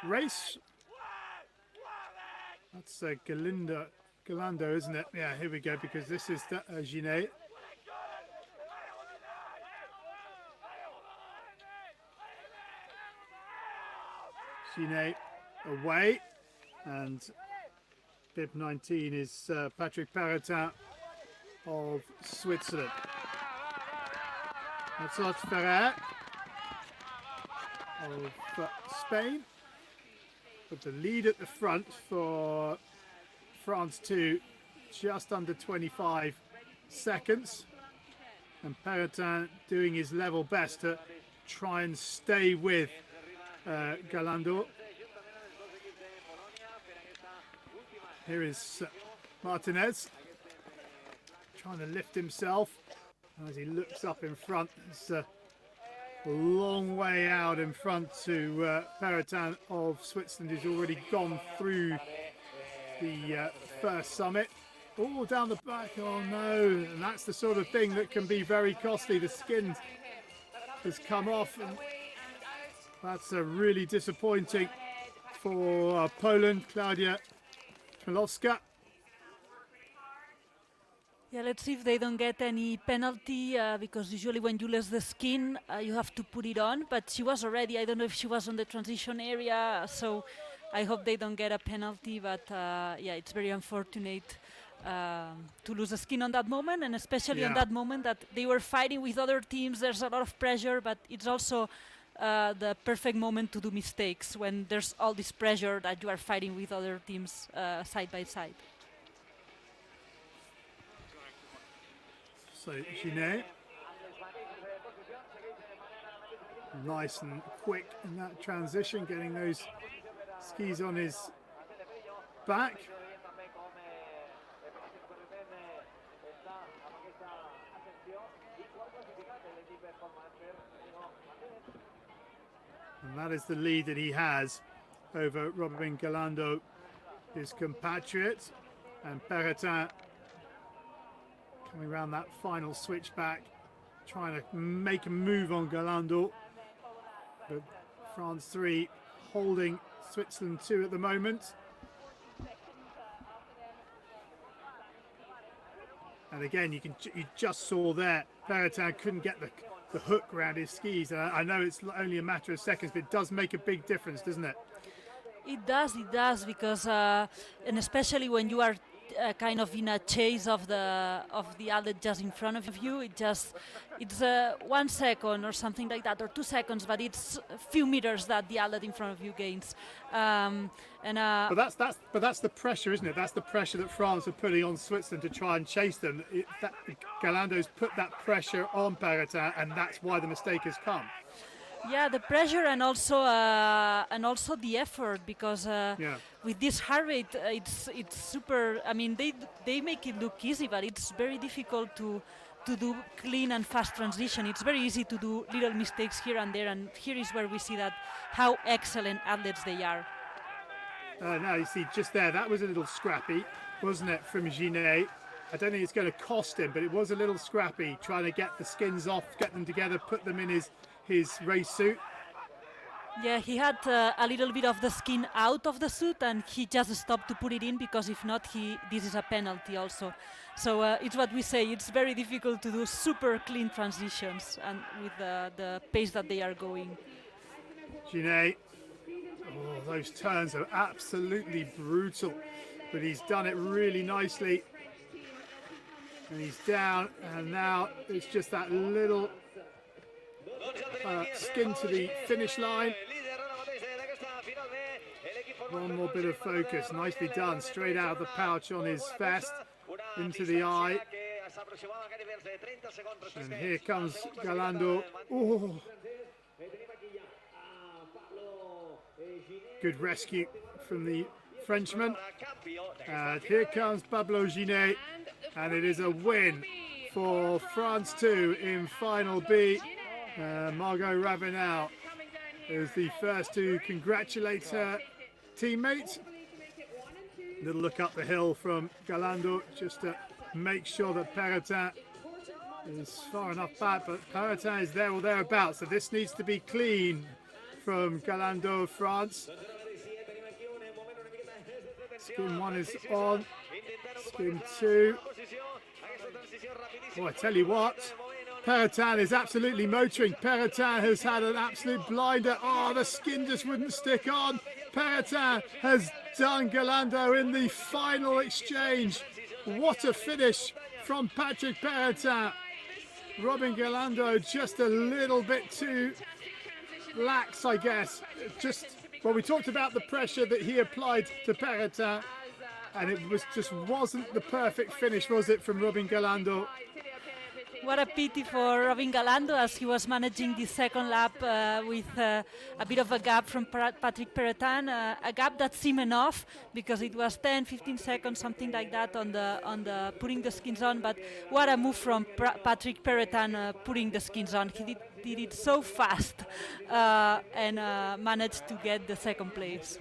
race. That's Galando, isn't it? Yeah, here we go, because this is Ginet. Ginet away, and bib 19 is Patrick Perretin of Switzerland. That's Otferre of Spain, with the lead at the front for France 2, just under 25 seconds, and Perretin doing his level best to try and stay with Galando. Here is Martinez trying to lift himself as he looks up in front. It's a long way out in front to Perretin of Switzerland, who's already gone through the first summit. Oh, down the back, oh no, and that's the sort of thing that can be very costly. The skin has come off, and that's really disappointing for Poland, Klaudia Chmielowska. Yeah, let's see if they don't get any penalty, because usually when you lose the skin, you have to put it on. But she was already, I don't know if she was on the transition area, so I hope they don't get a penalty. But yeah, it's very unfortunate to lose the skin on that moment, and especially on that moment that they were fighting with other teams. There's a lot of pressure, but it's also the perfect moment to do mistakes when there's all this pressure that you are fighting with other teams side by side. So Ginet, nice and quick in that transition, getting those skis on his back. And that is the lead that he has over Robin Galando, his compatriot, and Peretin coming around that final switchback, trying to make a move on Galando. But France 3 holding Switzerland 2 at the moment. And again, you just saw there, Peretin couldn't get the hook around his skis. And I know it's only a matter of seconds, but it does make a big difference, doesn't it? It does, because and especially when you are kind of in a chase of the athlete just in front of you, it's 1 second or something like that, or 2 seconds, but it's a few meters that the athlete in front of you gains. But that's the pressure, isn't it? That's the pressure that France are putting on Switzerland to try and chase them. Galando's put that pressure on Peretin, and that's why the mistake has come. Yeah, the pressure and also the effort, because with this heart rate, it's super. I mean, they make it look easy, but it's very difficult to do clean and fast transition. It's very easy to do little mistakes here and there, and here is where we see that how excellent athletes they are. Now you see just there, that was a little scrappy, wasn't it, from Ginet? I don't think it's going to cost him, but it was a little scrappy, trying to get the skins off, get them together, put them in his race suit. Yeah, he had a little bit of the skin out of the suit, and he just stopped to put it in, because if not, this is a penalty also. So it's what we say, it's very difficult to do super clean transitions and with the pace that they are going. Ginet, those turns are absolutely brutal, but he's done it really nicely. And he's down, and now it's just that little skin to the finish line. One more bit of focus, nicely done, straight out of the pouch on his vest, into the eye. And here comes Galando. Oh. Good rescue from the Frenchman. And here comes Pablo Ginet, and it is a win for France 2 in Final B. Margot Ravenel is the first to congratulate her teammate. Little look up the hill from Galando just to make sure that Peretin is far enough back, but Peretin is there or thereabouts, so this needs to be clean from Galando, France. Skin 1 is on, skin 2. Oh, I tell you what, Peretin is absolutely motoring. Peretin has had an absolute blinder. Oh, the skin just wouldn't stick on. Peretin has done Galando in the final exchange. What a finish from Patrick Peretin. Robin Galando just a little bit too lax, I guess. Well, we talked about the pressure that he applied to Peretin, and it wasn't the perfect finish, was it, from Robin Galando? What a pity for Robin Galando, as he was managing the second lap with a bit of a gap from Patrick Peretin, a gap that seemed enough because it was 10-15 seconds, something like that, on the putting the skins on. But what a move from Patrick Peretin putting the skins on. He did it so fast and managed to get the second place.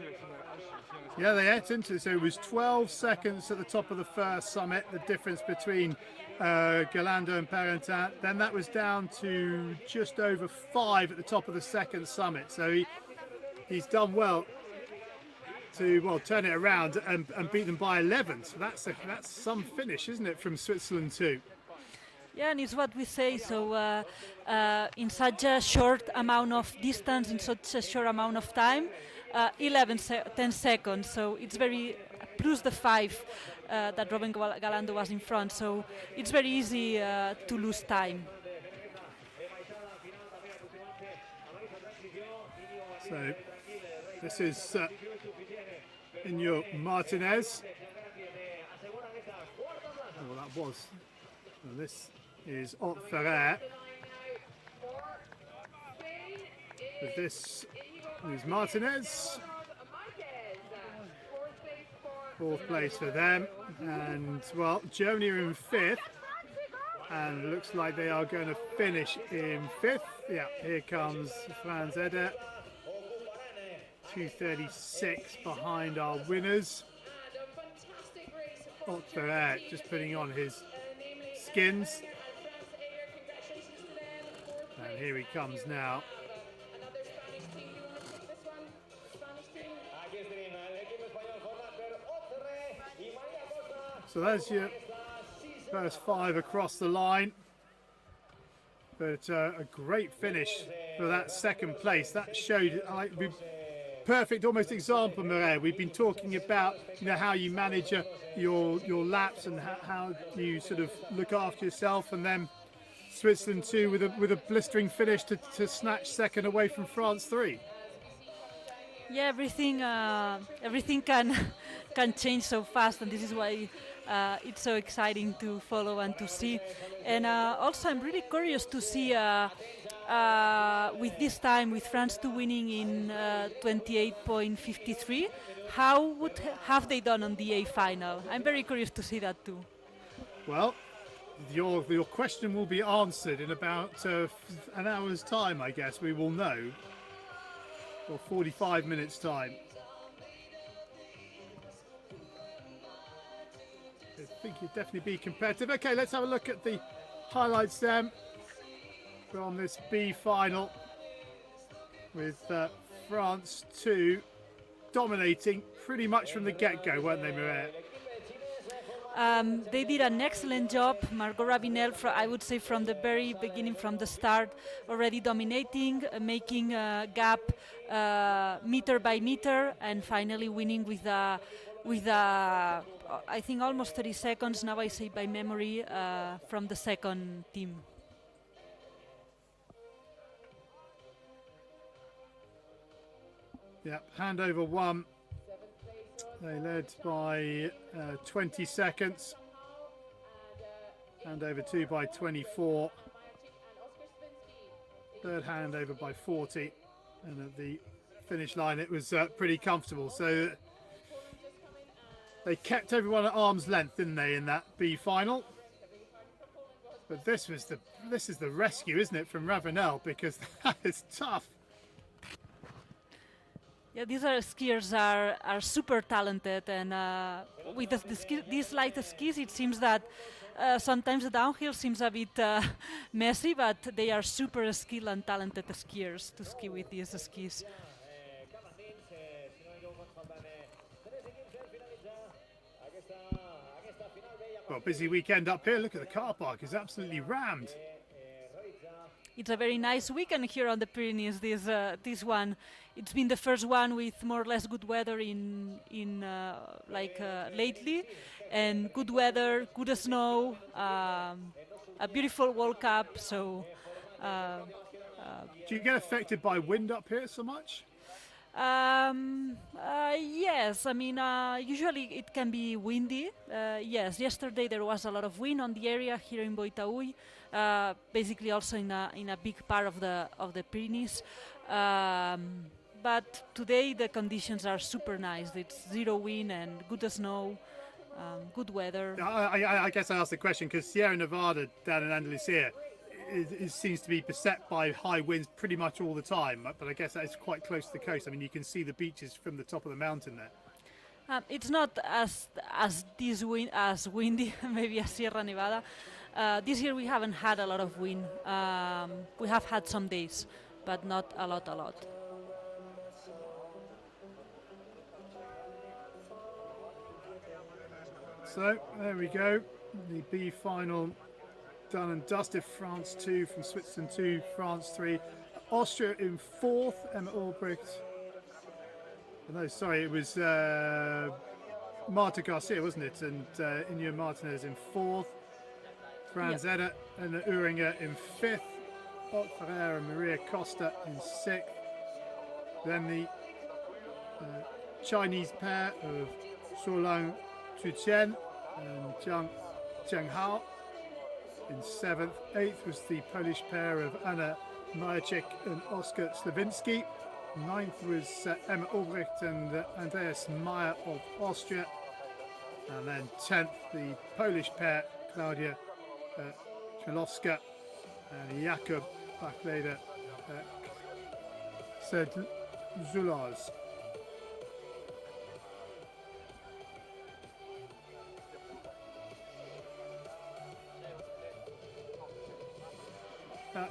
Yeah, they ate into it. So it was 12 seconds at the top of the first summit, the difference between Galando and Peretin. Then that was down to just over 5 at the top of the second summit. So he's done well. to, well, turn it around and beat them by 11. So that's some finish, isn't it, from Switzerland too? Yeah, and it's what we say. So in such a short amount of distance, in such a short amount of time, 10 seconds. So it's very, plus the 5 that Robin Galando was in front. So it's very easy to lose time. So this is Inyo Martinez. Oh, that was. And this is Ott Ferrer. With this is Martinez. 4th place for them. And, well, Germany are in 5th. And it looks like they are going to finish in 5th. Yeah, here comes Franz Eder. 2:36 behind our winners. Ott Ferrer just putting on his skins. And here he comes now. So that's your first 5 across the line. But a great finish for that 2nd place. That showed perfect, almost example, Mireille. We've been talking about, you know, how you manage your laps and how you sort of look after yourself, and then Switzerland 2 with a blistering finish to snatch 2nd away from France 3. Yeah, everything can change so fast, and this is why it's so exciting to follow and to see. And also, I'm really curious to see with this time, with France 2 winning in 28.53, how have they done on the A final? I'm very curious to see that too. Well, your question will be answered in about an hour's time, I guess. We will know, or 45 minutes time. I think you'd definitely be competitive. Okay, let's have a look at the highlights then from this B final, with France 2 dominating pretty much from the get-go, weren't they, Mireille? They did an excellent job. Margot Ravinel, I would say from the very beginning, from the start, already dominating, making a gap meter by meter, and finally winning with I think almost 30 seconds, now I say by memory, from the 2nd team. Yeah, handover 1. They led by 20 seconds. Handover 2 by 24. 3rd handover by 40. And at the finish line, it was pretty comfortable. So they kept everyone at arm's length, didn't they, in that B final? But this is the rescue, isn't it, from Ravenel, because that is tough. Yeah, these skiers are super talented, and with these light skis, it seems that sometimes the downhill seems a bit messy, but they are super skilled and talented skiers to ski with these skis. Well, busy weekend up here. Look at the car park; it's absolutely rammed. It's a very nice weekend here on the Pyrenees. This one, it's been the first one with more or less good weather lately, and good weather, good snow, a beautiful World Cup. So, do you get affected by wind up here so much? Yes, I mean, usually it can be windy. Yes, yesterday there was a lot of wind on the area here in Taüll, basically also in a big part of the Pyrenees. But today the conditions are super nice. It's 0 wind and good snow, good weather. I guess I asked the question because Sierra Nevada down in Andalusia, it seems to be beset by high winds pretty much all the time, but I guess that's quite close to the coast. I mean, you can see the beaches from the top of the mountain there. It's not as windy, maybe as Sierra Nevada. This year we haven't had a lot of wind. We have had some days, but not a lot. So there we go, the B final done and dusted. France 2 from Switzerland 2, France 3. Austria in 4th, Emma Albrecht. No, sorry, it was Marta Garcia, wasn't it? And Inigo Martinez in 4th. Franz Eder and Uringer in 5th. Ferrer and Maria Costa in 6th. Then the Chinese pair of Solang Tuchen and Jiang Hao in 7th. 8th was the Polish pair of Anna Majacek and Oskar Slavinsky. 9th was Emma Albrecht and Andreas Meyer of Austria. And then 10th, the Polish pair, Klaudia Chmielowska and Jakub Bachleder Sedlulars.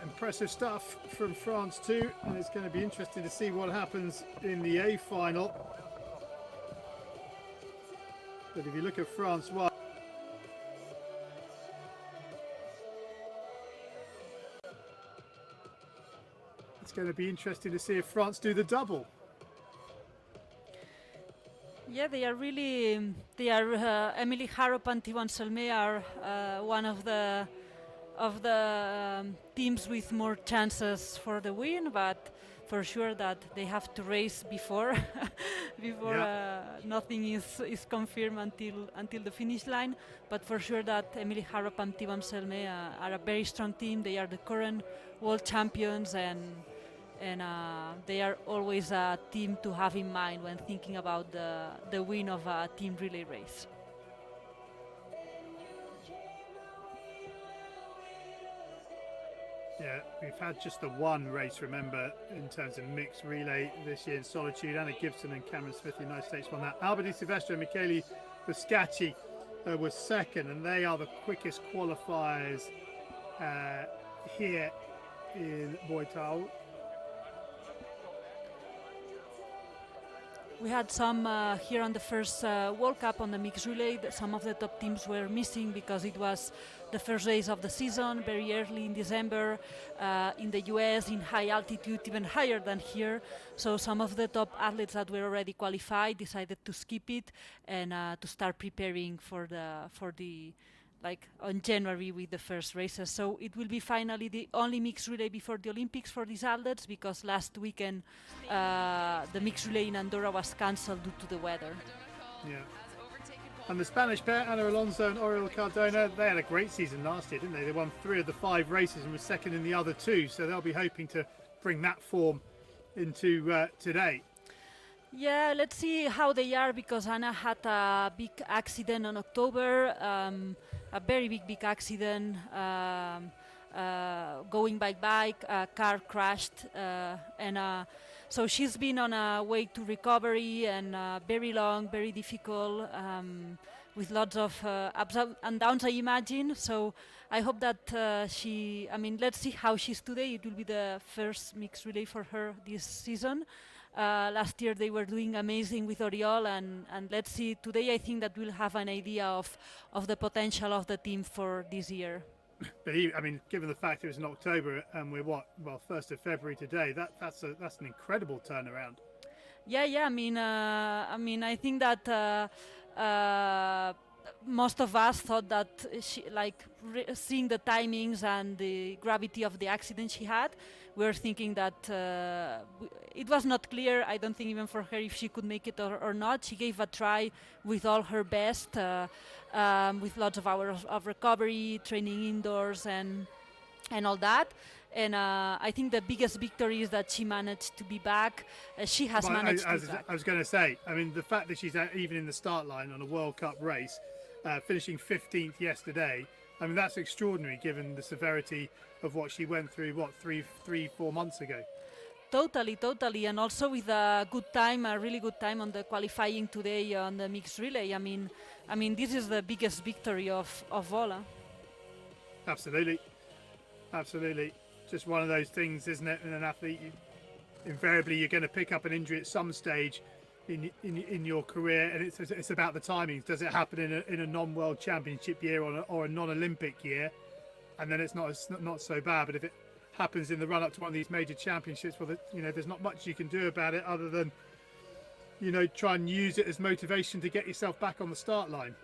Impressive stuff from France too, and it's going to be interesting to see what happens in the A final. But if you look at France 1, it's going to be interesting to see if France do the double. Yeah, they are really. Emily Harrop and Thibaut Selmé are one of the teams with more chances for the win, but for sure that they have to race before nothing is confirmed until the finish line. But for sure that Emily Harrop and Thibaut Selmé are a very strong team. They are the current world champions, and they are always a team to have in mind when thinking about the win of a team relay race. Yeah, we've had just the one race, remember, in terms of mixed relay this year in Solitude. Anna Gibson and Cameron Smith in the United States won that. Alba Di Silvestro and Michele Biscacci were second, and they are the quickest qualifiers here in Taüll. We had some here on the first World Cup on the mixed relay. Some of the top teams were missing because it was the first race of the season, very early in December, in the US, in high altitude, even higher than here. So some of the top athletes that were already qualified decided to skip it and to start preparing for the like on January with the first races. So it will be finally the only mixed relay before the Olympics for these athletes, because last weekend the mixed relay in Andorra was cancelled due to the weather. Yeah. And the Spanish pair, Ana Alonso and Oriol Cardona, they had a great season last year, didn't they? They won 3 of the 5 races and were second in the other 2, so they'll be hoping to bring that form into today. Yeah, let's see how they are, because Anna had a big accident in October, a very big accident, going by bike, a car crashed, and so she's been on a way to recovery, and very long, very difficult, with lots of ups and downs, I imagine. So I hope that let's see how she's today. It will be the first mixed relay for her this season. Last year they were doing amazing with Oriol, and let's see today. I think that we'll have an idea of the potential of the team for this year. But given the fact it was in October and we're 1st of February today, that's an incredible turnaround. Yeah. I think that most of us thought that seeing the timings and the gravity of the accident she had, we were thinking that it was not clear, I don't think even for her, if she could make it or not. She gave a try with all her best, with lots of hours of recovery, training indoors and all that. And I think the biggest victory is that she managed to be back. She has managed to be back. I was going to say, the fact that she's even in the start line on a World Cup race, finishing 15th yesterday, that's extraordinary given the severity of what she went through, 3-4 months ago. Totally, and also with a good time, a really good time on the qualifying today on the mixed relay. This is the biggest victory of all. Absolutely. Just one of those things, isn't it? In an athlete, invariably you're going to pick up an injury at some stage in your career, and it's about the timings. Does it happen in a non-world championship year or a non-Olympic year, and then it's not so bad. But if it happens in the run up to one of these major championships, well, there's not much you can do about it other than try and use it as motivation to get yourself back on the start line.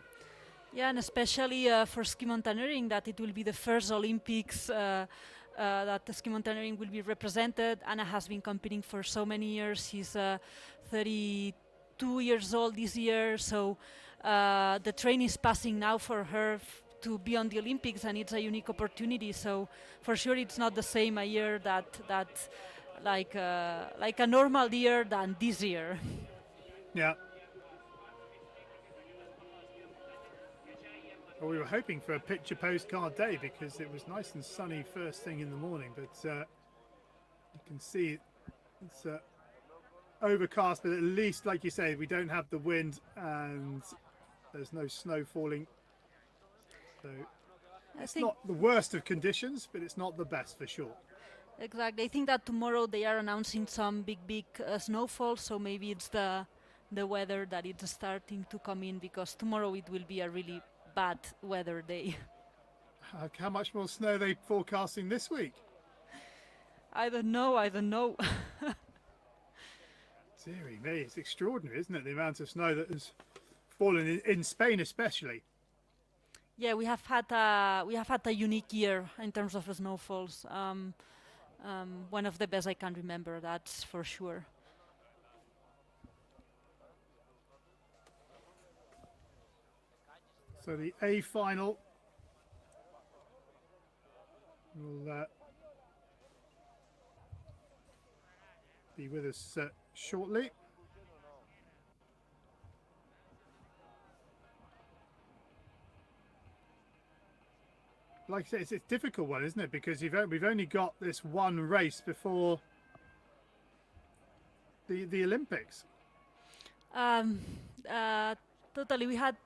Yeah, and especially for ski mountaineering, that it will be the first Olympics that the ski mountaineering will be represented. Anna has been competing for so many years. She's 32 years old this year, so the train is passing now for her to be on the Olympics, and it's a unique opportunity. So for sure, it's not the same a year that like a normal year than this year. Yeah. Well, we were hoping for a picture postcard day because it was nice and sunny first thing in the morning, but you can see it's overcast, but at least, like you say, we don't have the wind and there's no snow falling. So it's not the worst of conditions, but it's not the best for sure. Exactly. I think that tomorrow they are announcing some big snowfall, so maybe it's the weather that it's starting to come in, because tomorrow it will be a really bad weather day. How much more snow are they forecasting this week? I don't know. Deary me, it's extraordinary, isn't it? The amount of snow that has fallen in Spain, especially. Yeah, we have had a unique year in terms of snowfalls. One of the best I can remember, that's for sure. So the A final will be with us shortly. Like I said, it's a difficult one, isn't it? Because we've only got this one race before the Olympics. Totally. We have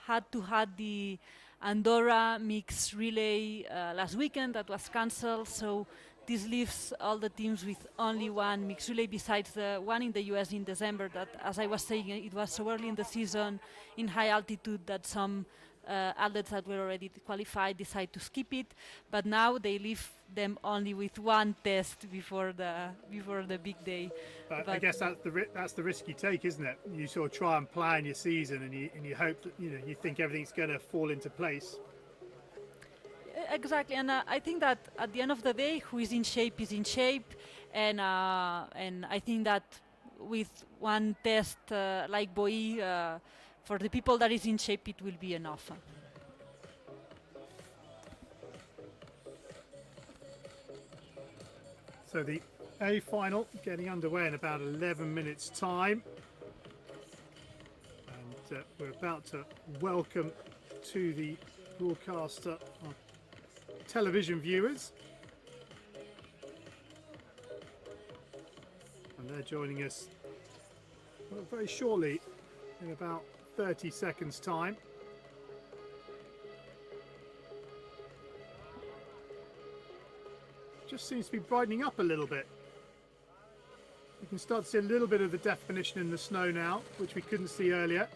had to have the Andorra mixed relay last weekend that was cancelled. So this leaves all the teams with only one mixed relay, besides the one in the US in December. That, as I was saying, it was so early in the season in high altitude that some athletes that were already qualified decide to skip it. But now they leave them only with one test before the big day. But I guess that's the risk you take, isn't it? You sort of try and plan your season, and you hope that you think everything's going to fall into place. Exactly, and I think that at the end of the day, who is in shape is in shape, and I think that with one test like Boy, for the people that is in shape, it will be enough. So the A final getting underway in about 11 minutes time, and we're about to welcome to the broadcaster our television viewers, and they're joining us very shortly, in about 30 seconds time. Just seems to be brightening up a little bit. You can start to see a little bit of the definition in the snow now, which we couldn't see earlier.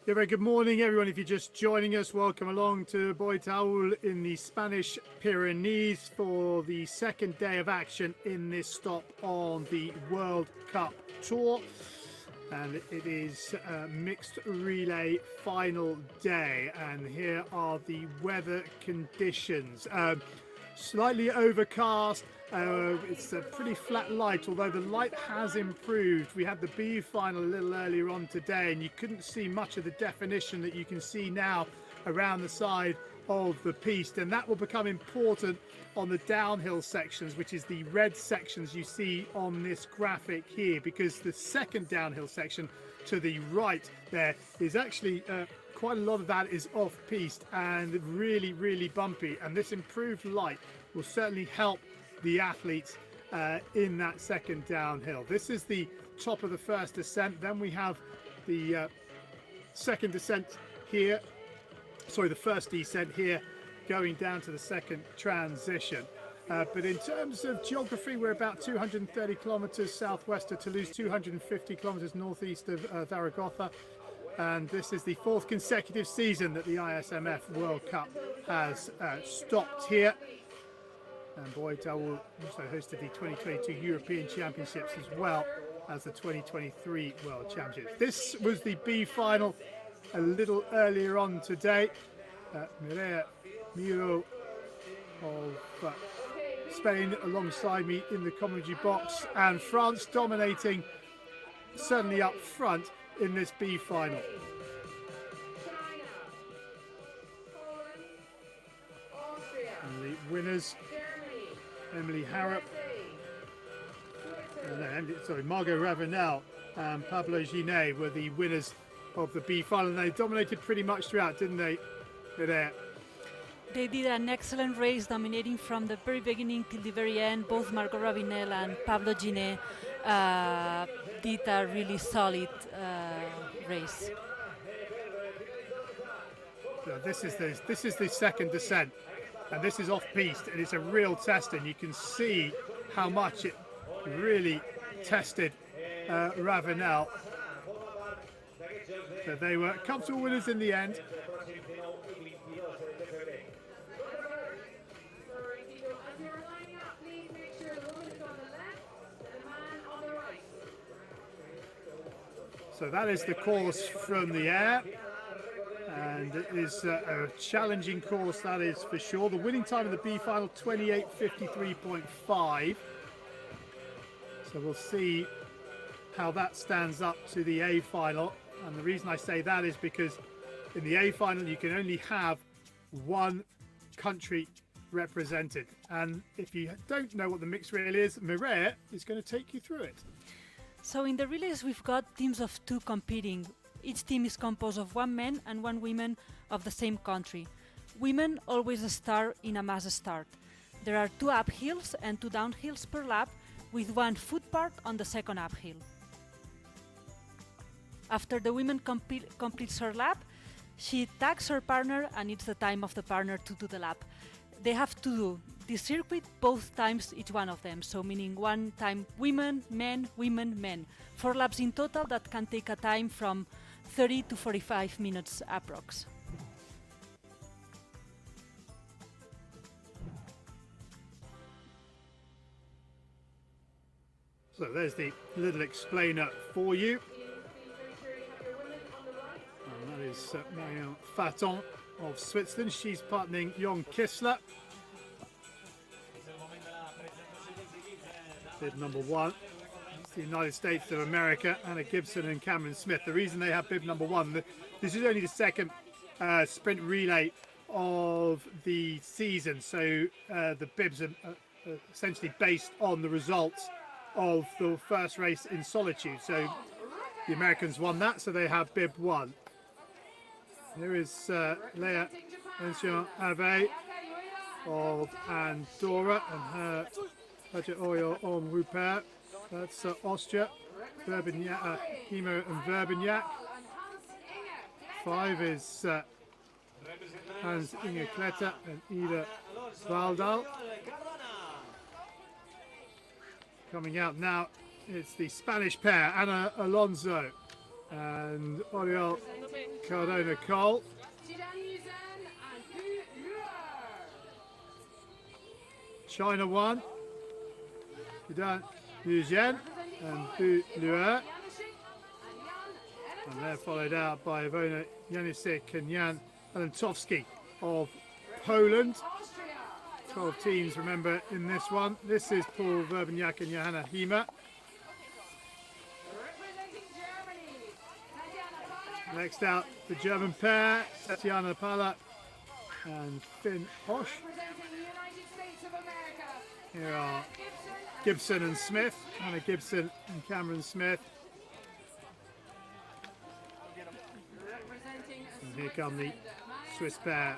Yeah, very good morning, everyone. If you're just joining us, welcome along to Boy Taüll in the Spanish Pyrenees for the second day of action in this stop on the World Cup Tour. And it is a mixed relay final day. And here are the weather conditions. Slightly overcast. It's a pretty flat light, although the light has improved. We had the B final a little earlier on today, and you couldn't see much of the definition that you can see now around the side of the piste, and that will become important on the downhill sections, which is the red sections you see on this graphic here, because the second downhill section to the right there is actually quite a lot of that is off piste and really bumpy, and this improved light will certainly help the athletes in that second downhill. This is the top of the first descent. Then we have the second descent here. Sorry, the first descent here, going down to the second transition. But in terms of geography, we're about 230 kilometers southwest of Toulouse, 250 kilometers northeast of Zaragoza. And this is the fourth consecutive season that the ISMF World Cup has stopped here. And Boy Taüll also hosted the 2022 European Championships as well as the 2023 World Championships. This was the B final a little earlier on today. Mireia Miro of Spain alongside me in the commentary box, and France dominating certainly up front in this B final. And the winners, Emily Harrop, Margot Ravenel and Pablo Ginet were the winners of the B final. They dominated pretty much throughout, didn't they? They did an excellent race, dominating from the very beginning till the very end. Both Margot Ravenel and Pablo Ginet did a really solid race. So this is the second descent, and this is off piste, and it's a real test, and you can see how much it really tested Ravenel. So they were comfortable winners in the end. So that is the course from the air, and it is a challenging course, that is for sure. The winning time of the B final, 28:53.5. So we'll see how that stands up to the A final. And the reason I say that is because in the A final you can only have one country represented. And if you don't know what the mixed relay is, Mireia is going to take you through it. So in the relays we've got teams of two competing. Each team is composed of one man and one woman of the same country. Women always start in a mass start. There are 2 uphills and 2 downhills per lap, with 1 foot part on the second uphill. After the woman completes her lap, she tags her partner, and it's the time of the partner to do the lap. They have to do this circuit both times, each one of them, so meaning 1 time women, men, women, men. 4 laps in total that can take a time from 30 to 45 minutes approx. So there's the little explainer for you. And that is Marianne Faton of Switzerland. She's partnering Jon Kissler. Bib number 1. It's the United States of America, Anna Gibson and Cameron Smith. The reason they have bib number 1, this is only the second sprint relay of the season. So the bibs are essentially based on the results of the first race in solitude. So the Americans won that, so they have bib 1. Here is Leah Ancien-Ave of Andorra and her budget oil on Rupert. That's Austria, SkiMo and Verbignac. 5 is Hans Inge Kletter and Ida Valdal. Coming out now, it's the Spanish pair, Ana Alonso and Oriol Cardona Cole. China 1. Jidan Yuzhen and Bu Luer. And they're followed out by Ivona Janisik and Jan Alentowski of Poland. 12 teams, remember, in this one. This is Paul Verbeniak and Johanna Hima. Next out, the German pair, Tatiana Palak and Finn Hosch. Here are Gibson and Smith, Hannah Gibson and Cameron Smith. And here come the Swiss pair,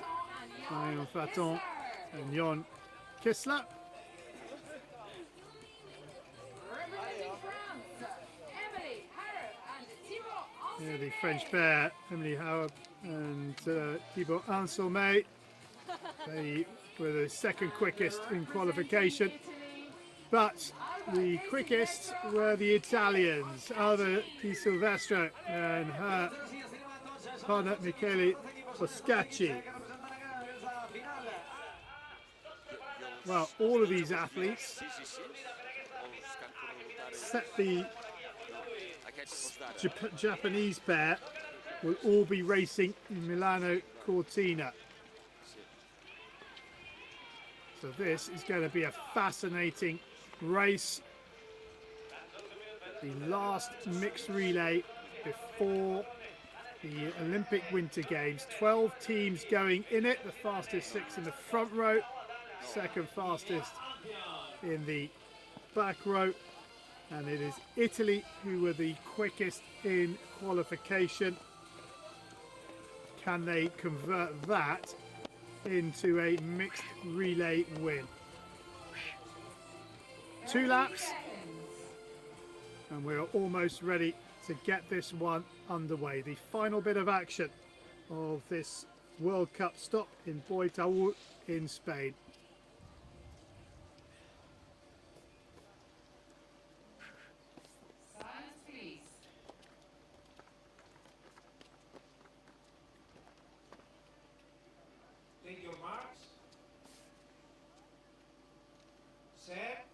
Marion Faton and Jon Kissler. Here the French pair, Emily Howard and Thibaut Anselme. They were the second quickest in qualification, but the quickest were the Italians, Alba Di Silvestro and her partner Michele Boscacci. Well, all of these athletes set the Japanese pair will all be racing in Milano Cortina. So this is going to be a fascinating race. The last mixed relay before the Olympic Winter Games. 12 teams going in it. The fastest 6 in the front row. Second fastest in the back row. And it is Italy who were the quickest in qualification. Can they convert that into a mixed relay win? 2 laps and we're almost ready to get this one underway. The final bit of action of this World Cup stop in Taüll in Spain. Take your marks. Set.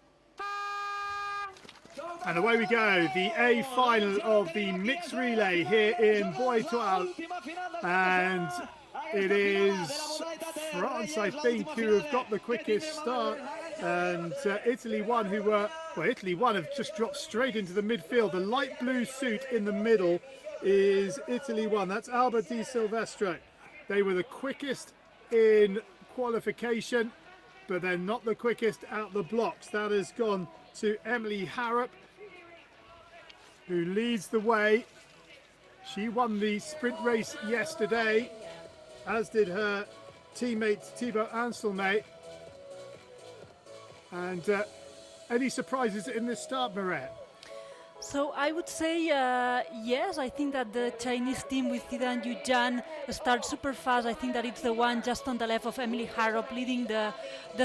And away we go, the A final of the mixed relay here in Taüll. And it is France, I think, who have got the quickest start. And Italy 1 who were, well, Italy 1 have just dropped straight into the midfield. The light blue suit in the middle is Italy 1. That's Alba Di Silvestro. They were the quickest in qualification, but they're not the quickest out the blocks. That has gone to Emily Harrop, who leads the way. She won the sprint race yesterday, as did her teammate Thibaut Anselme. And any surprises in this start, Maria? So I would say yes. I think that the Chinese team with Jidan Yuzhen starts super fast. I think that it's the one just on the left of Emily Harrop leading the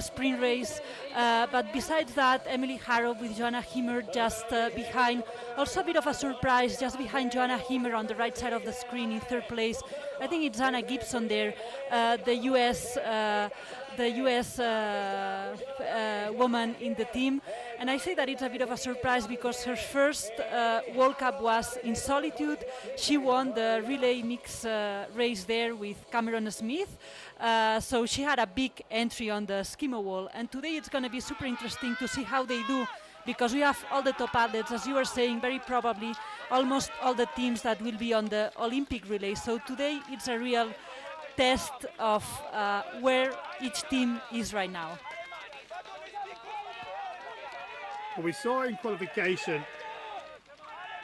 sprint race. But besides that, Emily Harrop with Joanna Himmer just behind. Also a bit of a surprise, just behind Joanna Himmer on the right side of the screen in 3rd place. I think it's Anna Gibson there, the US woman in the team. And I say that it's a bit of a surprise because her first World Cup was in solitude. She won the relay mix race there with Cameron Smith. So she had a big entry on the SkiMo wall. And today it's going to be super interesting to see how they do, because we have all the top athletes, as you were saying, very probably almost all the teams that will be on the Olympic relay. So today it's a real test of where each team is right now. Well, we saw in qualification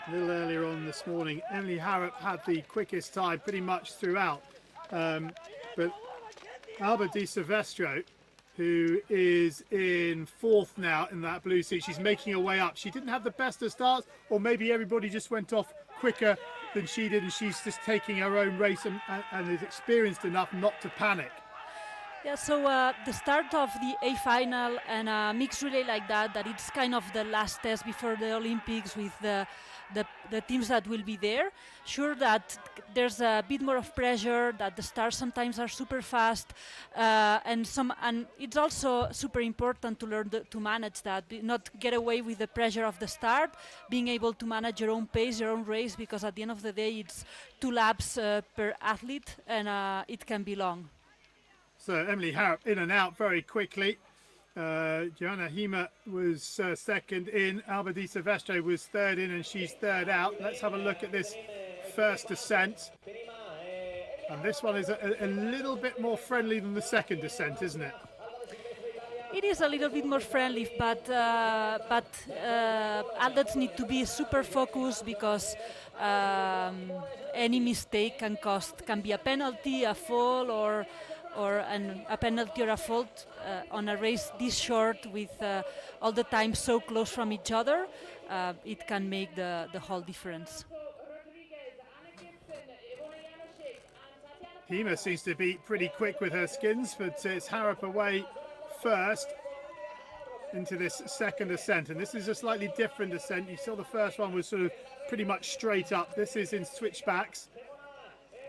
a little earlier on this morning, Emily Harrop had the quickest time pretty much throughout. But Alba Di Silvestro, who is in 4th now in that blue suit, she's making her way up. She didn't have the best of starts, or maybe everybody just went off quicker than she did and she's just taking her own race and is experienced enough not to panic. Yeah, so the start of the A final and a mixed relay like that it's kind of the last test before the Olympics with the teams that will be there. Sure that there's a bit more of pressure, that the stars sometimes are super fast, and it's also super important to learn to manage that, not get away with the pressure of the start, being able to manage your own pace, your own race, because at the end of the day it's 2 laps per athlete, and it can be long. So Emily Harrop in and out very quickly. Joanna Hima was second in. Alba Di Silvestro was third in, and she's third out. Let's have a look at this first descent. And this one is a little bit more friendly than the second descent, isn't it? It is a little bit more friendly, but athletes need to be super focused, because any mistake can be a penalty, a fall, or a penalty or a fault on a race this short, with all the time so close from each other. It can make the whole difference. Hima seems to be pretty quick with her skins, but it's Harrop away first into this second ascent, and this is a slightly different ascent. You saw the first one was sort of pretty much straight up. This is in switchbacks,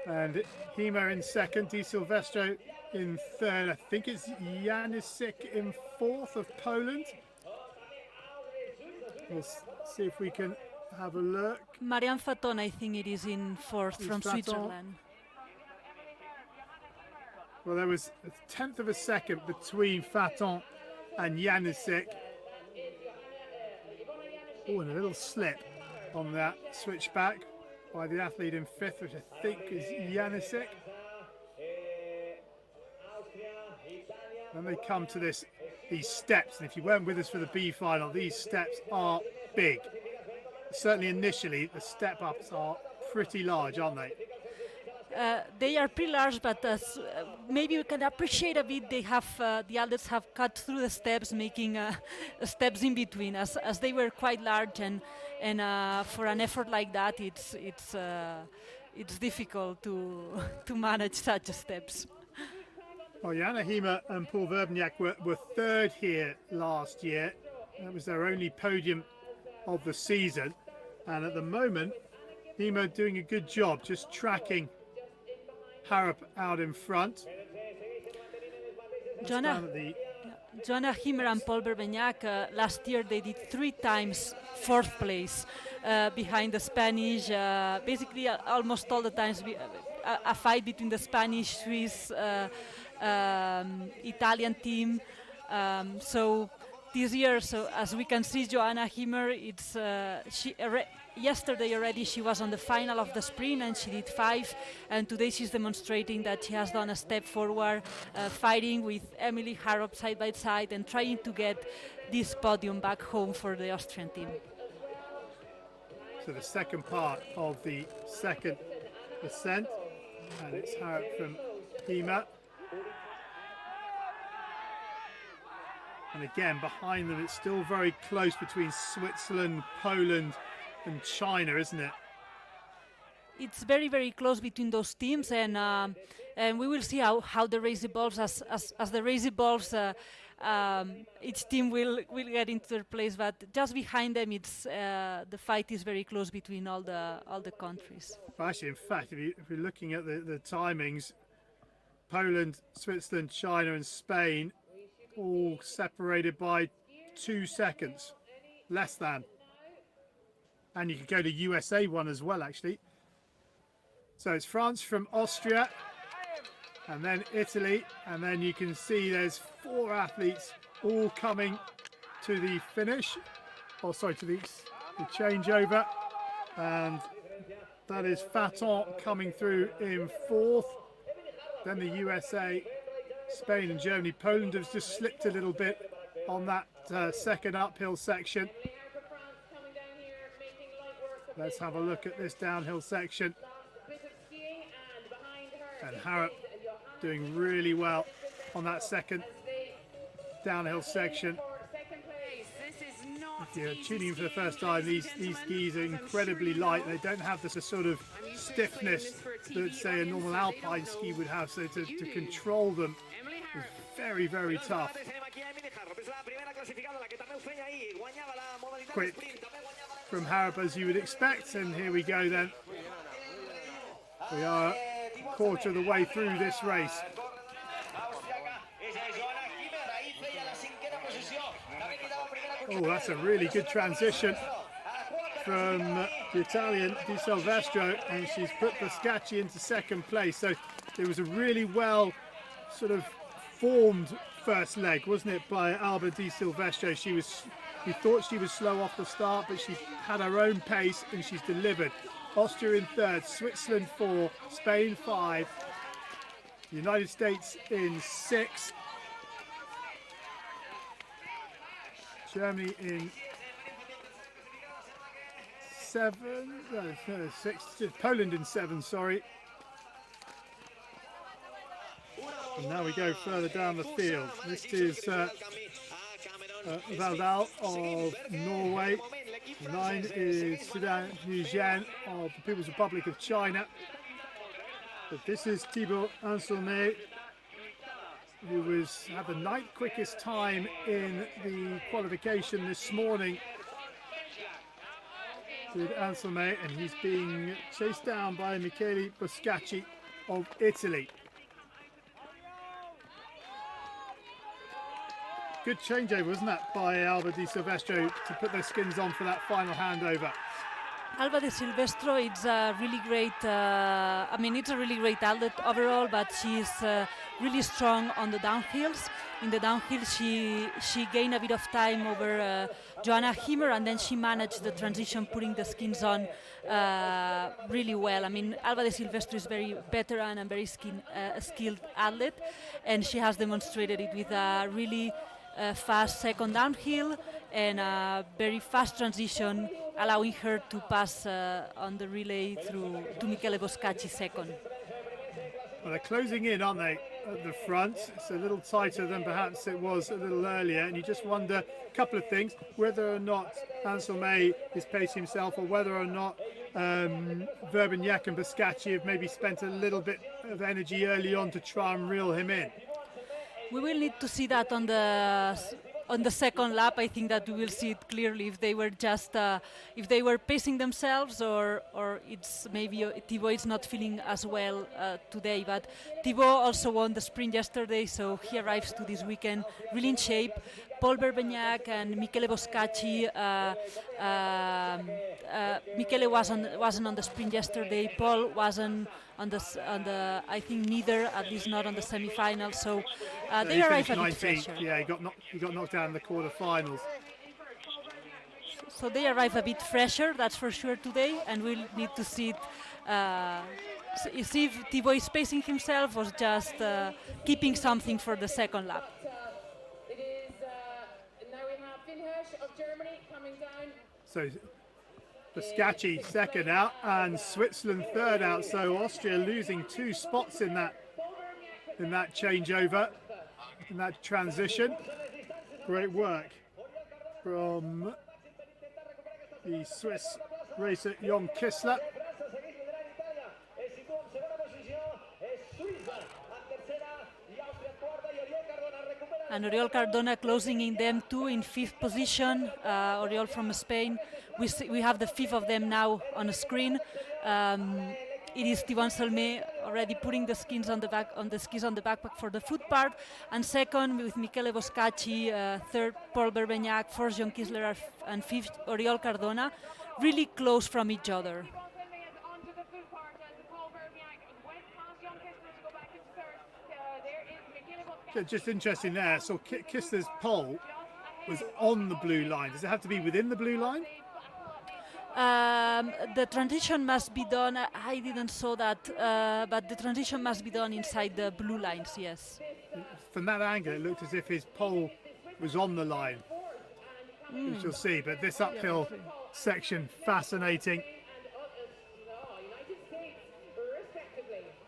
and Hima in second, Di Silvestro in third. I think it's Janisik in fourth of Poland. We'll see if we can have a look. Marianne Faton, I think it is in fourth from Faton. Switzerland. Well, there was a tenth of a second between Faton and Janisik. Oh, and a little slip on that switchback by the athlete in fifth, which I think is Janisik. Then they come to these steps, and if you weren't with us for the B final, these steps are big. Certainly initially, the step ups are pretty large, aren't they? They are pretty large, but maybe we can appreciate a bit. They have the athletes have cut through the steps, making steps in between, as they were quite large, and for an effort like that, it's difficult to manage such steps. Well, Jana Hima and Paul Verbniak were third here last year. That was their only podium of the season, and at the moment, Hima doing a good job, just tracking Harrop out in front. Joanna Himmer and Paul Verbniak, last year they did 3 times fourth place behind the Spanish. Basically, almost all the times a fight between the Spanish, Swiss, Italian team. So this year, as we can see, Joanna Himmer, yesterday already she was on the final of the sprint and she did 5, and today she's demonstrating that she has done a step forward, fighting with Emily Harrop side by side and trying to get this podium back home for the Austrian team. So the second part of the second ascent, and it's Harrop from Hima. And again, behind them, it's still very close between Switzerland, Poland, and China, isn't it? It's very, very close between those teams, and we will see how the race evolves. As the race evolves, each team will get into their place. But just behind them, it's the fight is very close between all the countries. Well, actually, in fact, if you're looking at the timings, Poland, Switzerland, China, and Spain, all separated by 2 seconds, less than. And you could go to USA one as well, actually. So it's France from Austria, and then Italy, and then you can see there's 4 athletes all coming to the finish. Oh, sorry, to the changeover. And that is Faton coming through in 4th. Then the USA, Spain and Germany. Poland has just slipped a little bit on that second uphill section. Let's have a look at this downhill section. And Harrop doing really well on that second downhill section. If you're tuning in for the first time, these skis are incredibly light. They don't have the sort of stiffness that, say, a normal alpine ski would have. So to control them is very, very tough. Quick from Harrop as you would expect, and here we go then. We are a quarter of the way through this race. Oh, that's a really good transition from the Italian Di Silvestro, and she's put Boscacci into second place. So it was a really well sort of formed first leg, wasn't it, by Alba Di Silvestro? We thought she was slow off the start, but she had her own pace and she's delivered. Austria in third, Switzerland 4, Spain 5, United States in 6, Germany in 7, no, 6, Poland in 7, sorry. And now we go further down the field. This is Valdal of Norway. 9 is Sudan Nguyen of the People's Republic of China. But this is Thibaut Anselme, who had the 9th quickest time in the qualification this morning. With Anselme, and he's being chased down by Michele Boscacci of Italy. Good changeover, wasn't that, by Alba Di Silvestro to put their skins on for that final handover? Alba Di Silvestro, it's a really great, I mean, it's a really great athlete overall, but she's really strong on the downhills. In the downhill, she gained a bit of time over Joanna Himmer, and then she managed the transition, putting the skins on really well. I mean, Alba Di Silvestro is very veteran and very skilled athlete, and she has demonstrated it with a really fast second downhill and a very fast transition, allowing her to pass on the relay to Michele Boscacci second. Well, they're closing in, aren't they, at the front? It's a little tighter than perhaps it was a little earlier, and you just wonder a couple of things, whether or not Anselme is pacing himself, or whether or not Verbignac and Boscacci have maybe spent a little bit of energy early on to try and reel him in. We will need to see that on the second lap. I think that we will see it clearly if they were just if they were pacing themselves, or it's maybe Thibaut is not feeling as well today. But Thibaut also won the sprint yesterday, so he arrives to this weekend really in shape. Paul Verbignac and Michele Boscacci. Michele wasn't on the sprint yesterday. Paul wasn't on the I think neither, at least not on the semi-final. So they arrive a bit fresher. Yeah, he got knocked out in the quarterfinals. So they arrive a bit fresher, that's for sure today, and we'll need to see it. See if Thibaut is pacing himself or just keeping something for the second lap. So Boscacci second out and Switzerland third out. So Austria losing 2 spots in that changeover, in that transition. Great work from the Swiss racer Jon Kissler. And Oriol Cardona closing in them too in 5th position. Oriol from Spain. We have the 5th of them now on the screen. It is Thibaut Anselme already putting the skis on the backpack for the foot part. And second with Michele Boscacci, third Paul Verbignac, fourth Jon Kissler, and 5th Oriol Cardona. Really close from each other. Just interesting there. So Kissler's pole was on the blue line. Does it have to be within the blue line? The transition must be done. I didn't saw that, but the transition must be done inside the blue lines. Yes. From that angle, it looked as if his pole was on the line. We shall see. But this uphill section, fascinating.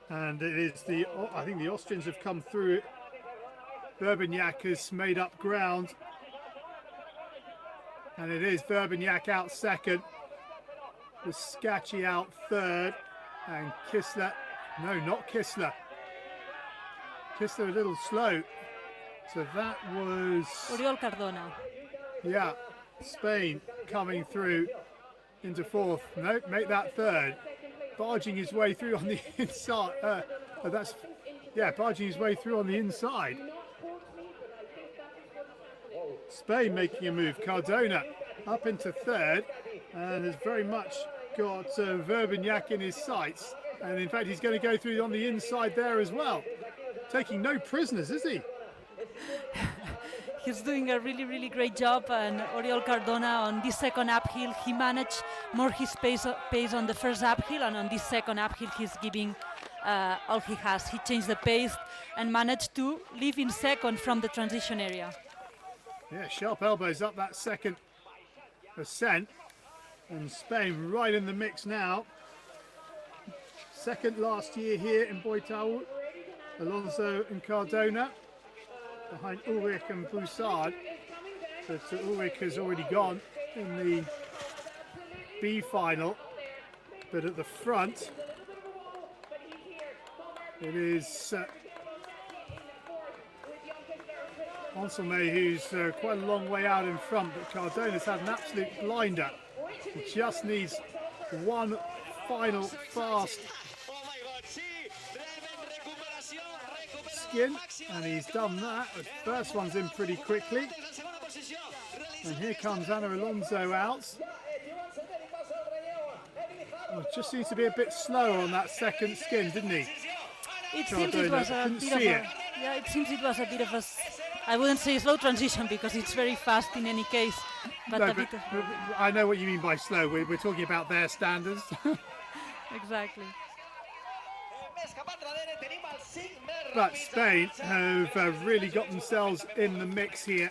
And it is I think the Austrians have come through it. Verbignac has made up ground, and it is Verbignac out second, Boscacci out third, and Kissler, no, not Kissler. Pista a little slow. So that was, Oriol Cardona. yeah, Spain coming through into fourth. No, make that third. Barging his way through on the inside. Barging his way through on the inside. Spain making a move. Cardona up into third and has very much got Verbignac in his sights. And in fact, he's going to go through on the inside there as well. Taking no prisoners, is he? He's doing a really, really great job, and Oriol Cardona on this second uphill, he managed more his pace on the first uphill, and on this second uphill he's giving all he has. He changed the pace and managed to leave in second from the transition area. Yeah, sharp elbows up that second ascent, and Spain right in the mix now. Second last year here in Taüll, Alonso and Cardona. Behind Ulrich and Broussard, but Ulrich has already gone in the B final, but at the front it is Anselme who's quite a long way out in front, but Cardona's had an absolute blinder. He just needs one final fast skin, and he's done that. The first one's in pretty quickly, and here comes Ana Alonso out. Well, just seems to be a bit slow on that second skin, didn't he? It seems it was a bit of a, yeah, it seems it was a bit of a, I wouldn't say slow transition because it's very fast in any case, but no, a bit. I know what you mean by slow. We're talking about their standards. Exactly. But Spain have really got themselves in the mix here.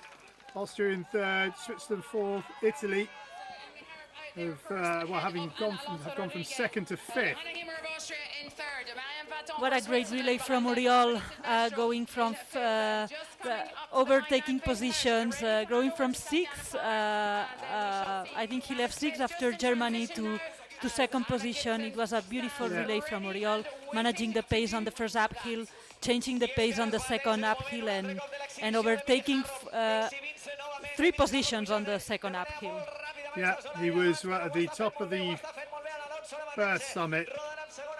Austria in third, Switzerland fourth, Italy have gone from second to fifth. What a great relay from Oriol, going from overtaking positions, growing from sixth. I think he left sixth after Germany to second position. It was a beautiful relay from Oriol, managing the pace on the first uphill, changing the pace on the second uphill, and overtaking 3 positions on the second uphill. Yeah, he was at the top of the first summit.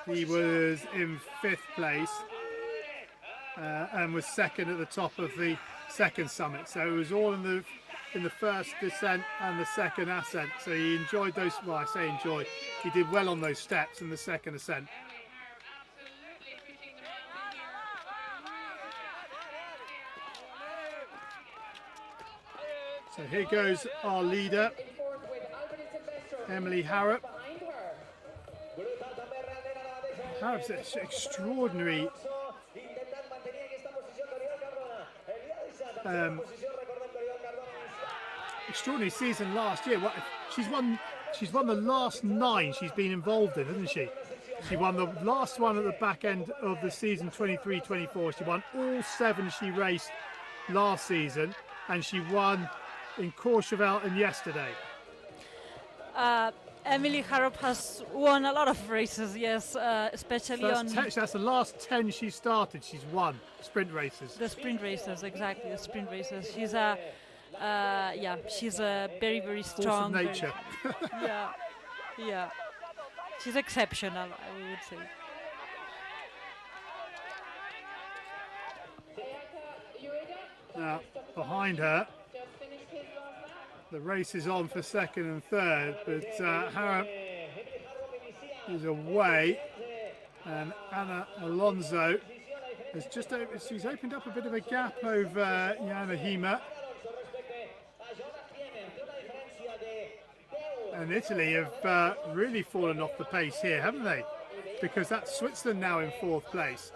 He was in 5th place and was second at the top of the second summit. So it was all in the first descent and the second ascent. So he enjoyed those. Well, I say enjoyed. He did well on those steps in the second ascent. So here goes our leader, Emily Harrop. Harrop's extraordinary extraordinary season last year. She's won the last 9 she's been involved in, hasn't she? She won the last one at the back end of the season 23-24. She won all 7 she raced last season, and she won in Courchevel and yesterday. Emily Harrop has won a lot of races, yes, especially that's the last 10 she started. She's won sprint races. The sprint races, exactly, the sprint races. She's she's a very, very strong. Force of nature. Yeah. She's exceptional, I would say. Now, behind her, the race is on for second and third, but Harrop is away, and Ana Alonso has she's opened up a bit of a gap over Jana Hima. And Italy have really fallen off the pace here, haven't they? Because that's Switzerland now in 4th place.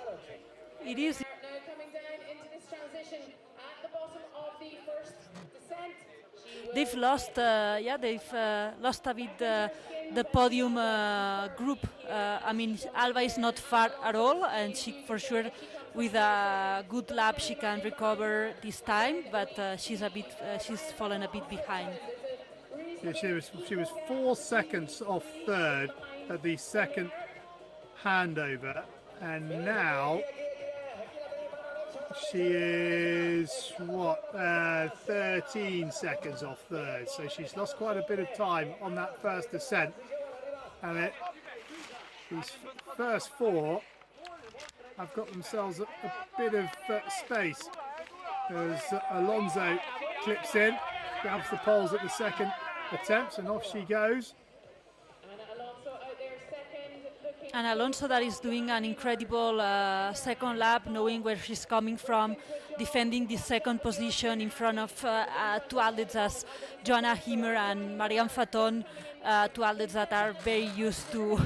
It is. Now coming down into this transition at the bottom of the first descent. They've lost, lost a bit the podium group. I mean, Alba is not far at all, and she, for sure, with a good lap, she can recover this time. But she's fallen a bit behind. Yeah, she was 4 seconds off third at the second handover, and now She is, what, 13 seconds off third, so she's lost quite a bit of time on that first descent. And these first four have got themselves a bit of space as Alonso clips in, grabs the poles at the second attempt, and off she goes. And Alonso that is doing an incredible second lap, knowing where she's coming from, defending the second position in front of two athletes as Joanna Himmer and Marianne Faton, two athletes that are very used to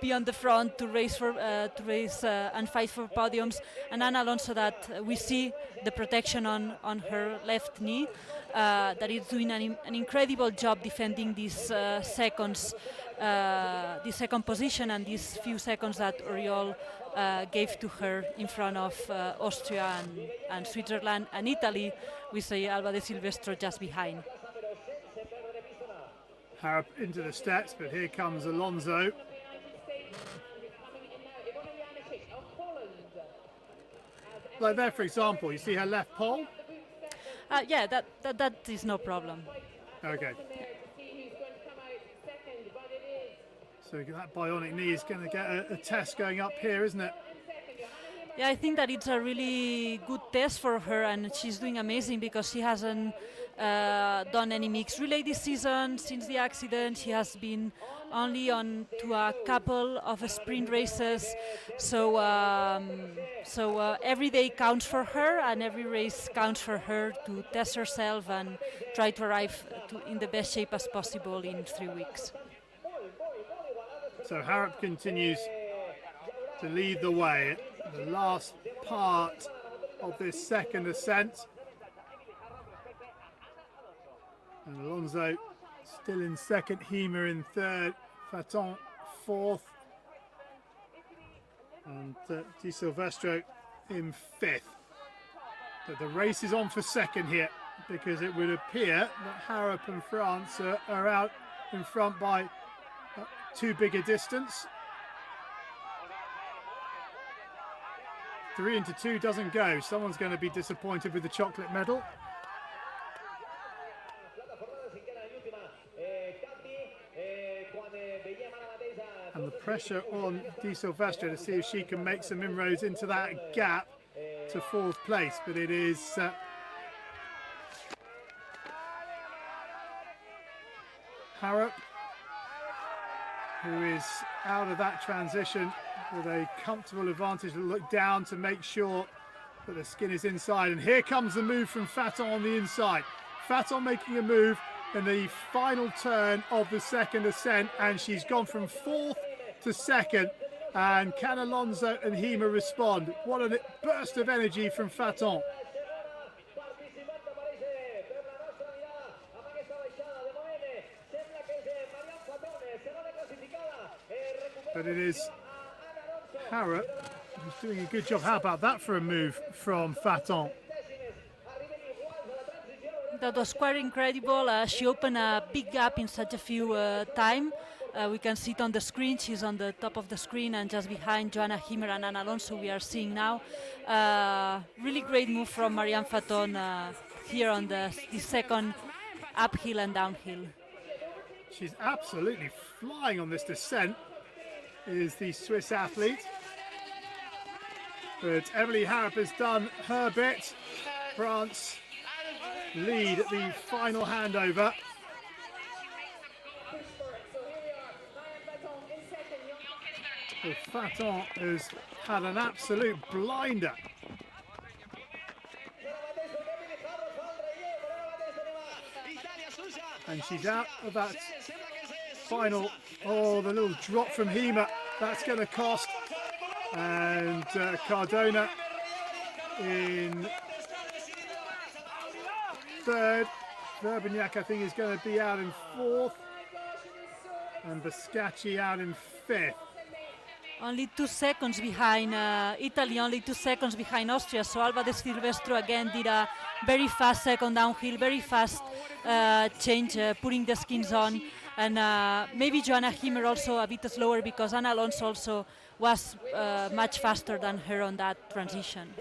be on the front, to race and fight for podiums. And Anna Alonso that we see the protection on her left knee, that is doing an incredible job defending these seconds, the second position and these few seconds that Oriol gave to her in front of Austria and Switzerland and Italy, with Alba de Silvestro just behind. Harrop into the steps, but here comes Alonso. Like there, for example, you see her left pole? Yeah, that is no problem. Okay. So that bionic knee is going to get a test going up here, isn't it? Yeah, I think that it's a really good test for her, and she's doing amazing because she hasn't done any mixed relay this season since the accident. She has been only on to a couple of sprint races, so every day counts for her, and every race counts for her to test herself and try to arrive in the best shape as possible in 3 weeks. So Harrop continues to lead the way. The last part of this second ascent. And Alonso still in second, Hima in third, Faton fourth, and Di Silvestro in fifth. But the race is on for second here, because it would appear that Harrop and France are out in front by too big a distance. 3 into 2 doesn't go. Someone's going to be disappointed with the chocolate medal. And the pressure on Di Silvestro to see if she can make some inroads into that gap to fourth place. But it is Harrop who is out of that transition with a comfortable advantage to look down to make sure that the skin is inside. And here comes the move from Faton on the inside. Faton making a move in the final turn of the second ascent, and she's gone from fourth to second. And can Alonso and Hima respond? What a burst of energy from Faton. But it is Harrop who's doing a good job. How about that for a move from Faton? That was quite incredible. She opened a big gap in such a few time. We can see it on the screen. She's on the top of the screen, and just behind Joanna Himmer and Anna Alonso we are seeing now. Really great move from Marianne Faton here on the second uphill and downhill. She's absolutely flying on this descent, is the Swiss athlete. But Emily Harrop has done her bit. France lead at the final handover. So Faton has had an absolute blinder. And she's out of that final. Oh, the little drop from Hima, that's going to cost. And Cardona in third. Verbignac, I think, is going to be out in fourth. And Biscacci out in fifth. Only 2 seconds behind Italy, only 2 seconds behind Austria. So Alba de Silvestro again did a very fast second downhill, very fast change, putting the skins on. And maybe Joanna Himmer also a bit slower, because Anna Alonso also was much faster than her on that transition.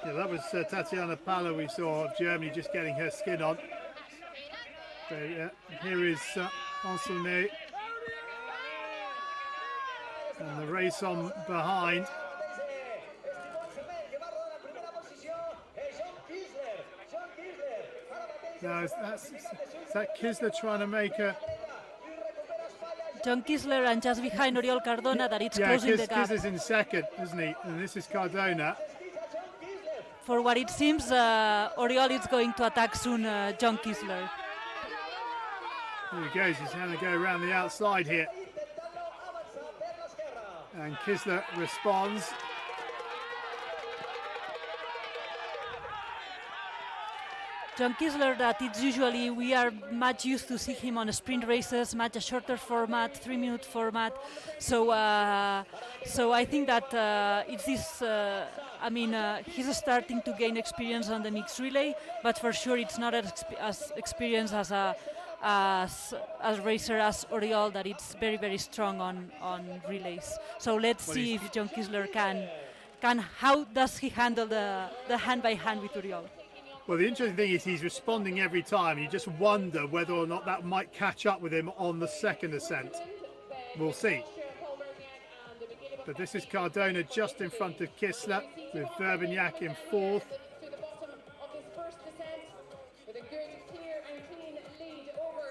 Yeah, that was Tatiana Palla we saw of Germany just getting her skin on. So, here is Anselme. And the race on behind. Now, is that Kisler trying to make a... John Kisler, and just behind Oriol Cardona, that it's closing the gap. Kisler's in second, isn't he? And this is Cardona. For what it seems, Oriol is going to attack soon John Kisler. Here he goes, he's going to go around the outside here. And Kisler responds. John Kisler, that it's usually, we are much used to see him on sprint races, much a shorter format, 3-minute format. So I think that it's this, he's starting to gain experience on the mixed relay, but for sure it's not as experienced as a racer as Oriol, that it's very, very strong on relays. So let's see if John Kisler can, how does he handle the hand-by-hand with Oriol? Well, the interesting thing is he's responding every time. You just wonder whether or not that might catch up with him on the second ascent. We'll see. But this is Cardona just in front of Kisler, with Verbignac in fourth.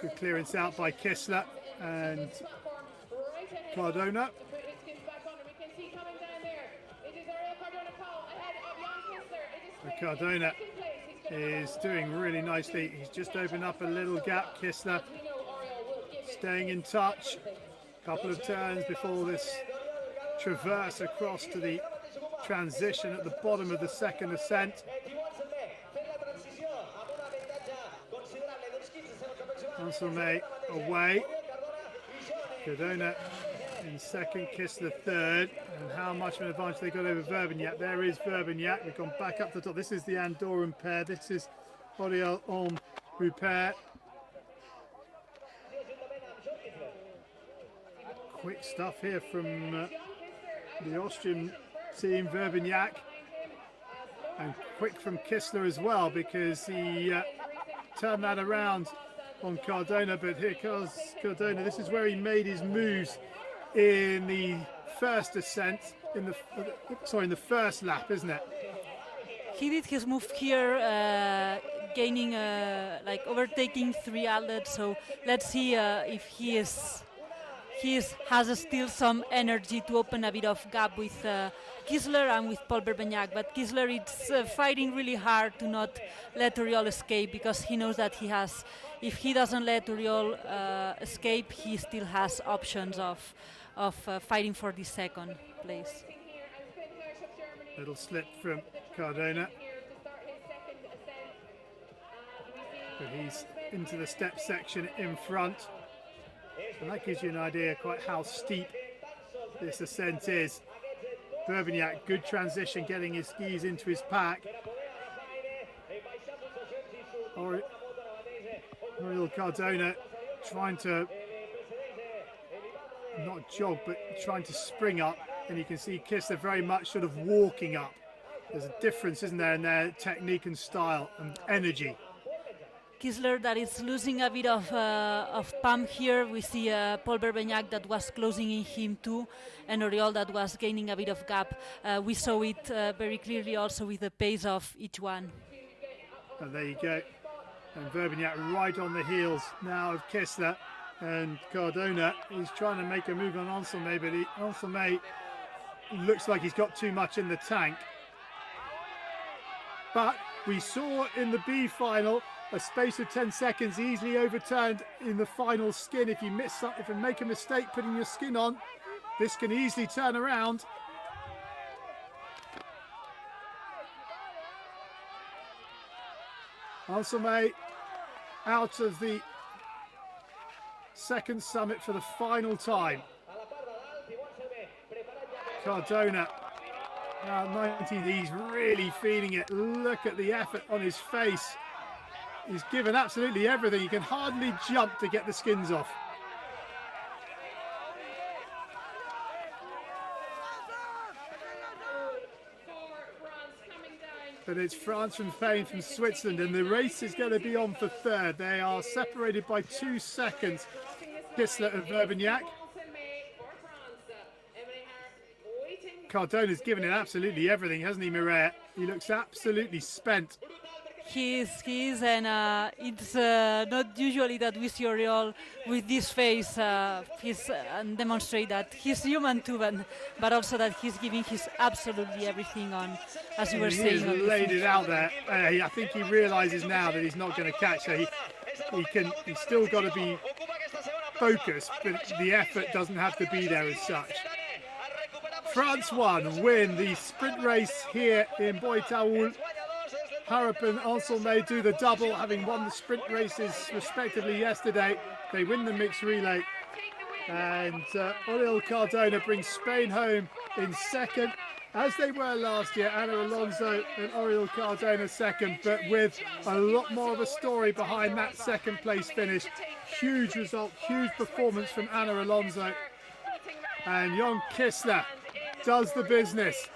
Good clearance out by Kisler and Cardona. Cardona is doing really nicely. He's just opened up a little gap. Kisler staying in touch. Couple of turns before this traverse across to the transition at the bottom of the second ascent. Anselme away. Cardona in second, Kisler third. And how much of an advantage they got over Verbignac. There is Verbignac. We've gone back up to the top. This is the Andorran pair. This is Oriol on Rupert. Quick stuff here from the Austrian team, Verbignac. And quick from Kisler as well, because he turned that around on Cardona. But here comes Cardona. This is where he made his moves in the first ascent, in the first lap, isn't it? He did his move here, gaining, overtaking 3 outlets. So let's see if he has still some energy to open a bit of gap with Kisler and with Paul Verbignac. But Kisler is fighting really hard to not let Oriol escape, because he knows that if he doesn't let Oriol escape, he still has options of fighting for the second place. Little slip from Cardona. But he's into the step section in front. And that gives you an idea quite how steep this ascent is. Verbignac, good transition, getting his skis into his pack. Oriol Cardona trying to not jog, but trying to spring up, and you can see Kisler very much sort of walking up. There's a difference, isn't there, in their technique and style and energy. Kisler that is losing a bit of pump here. We see Paul Verbignac that was closing in him too, and Oriol that was gaining a bit of gap. We saw it very clearly also with the pace of each one. And there you go. And Verbignac right on the heels now of Kisler. And Cardona is trying to make a move on Anselme, but Anselme looks like he's got too much in the tank. But we saw in the B final a space of 10 seconds easily overturned in the final skin. If you make a mistake putting your skin on, this can easily turn around. Anselme out of the second summit for the final time. Cardona now 19, he's really feeling it. Look at the effort on his face. He's given absolutely everything. He can hardly jump to get the skins off. but it's France from Spain from Switzerland, and the race is going to be on for third. They are separated by 2 seconds, Kissler and Verbignac. Cardona's given it absolutely everything, hasn't he, Mireille? He looks absolutely spent. He is, and it's not usually that we see Oriol with this face. And demonstrate that he's human too, but also that he's giving his absolutely everything on, as you were saying. He has laid it out there. I think he realises now that he's not going to catch her. He's still got to be focused, but the effort doesn't have to be there as such. France win the sprint race here in Taüll. Harrop and Anselme do the double, having won the sprint races respectively yesterday. They win the mixed relay, and Oriol Cardona brings Spain home in second, as they were last year. Ana Alonso and Oriol Cardona second, but with a lot more of a story behind that second place finish. Huge result, huge performance from Ana Alonso, and Jon Kissler does the business.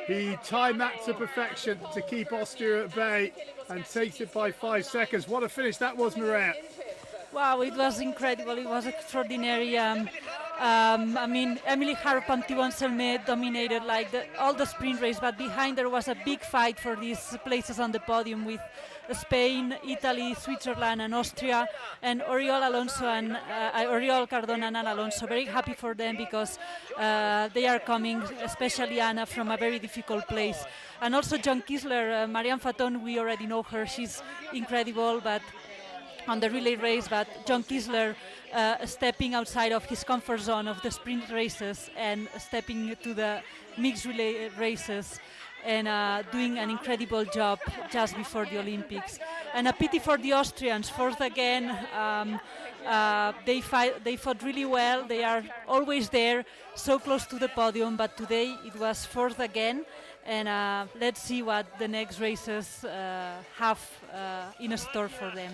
He timed that to perfection to keep Austria at bay and takes it by 5 seconds. What a finish that was, Mireille. Wow, it was incredible. It was extraordinary. I mean, Emily Harrop and Thibaut Anselme dominated all the sprint race, but behind there was a big fight for these places on the podium with Spain, Italy, Switzerland, and Austria, and Oriol Cardona and Ana Alonso. Very happy for them because they are coming, especially Ana, from a very difficult place. And also Jon Kissler, Marianne Faton, we already know her. She's incredible, but on the relay race, but Jon Kissler stepping outside of his comfort zone of the sprint races and stepping to the mixed relay races and doing an incredible job just before the Olympics. And a pity for the Austrians, fourth again. They fought really well. They are always there, so close to the podium, but today it was fourth again. And let's see what the next races have in store for them.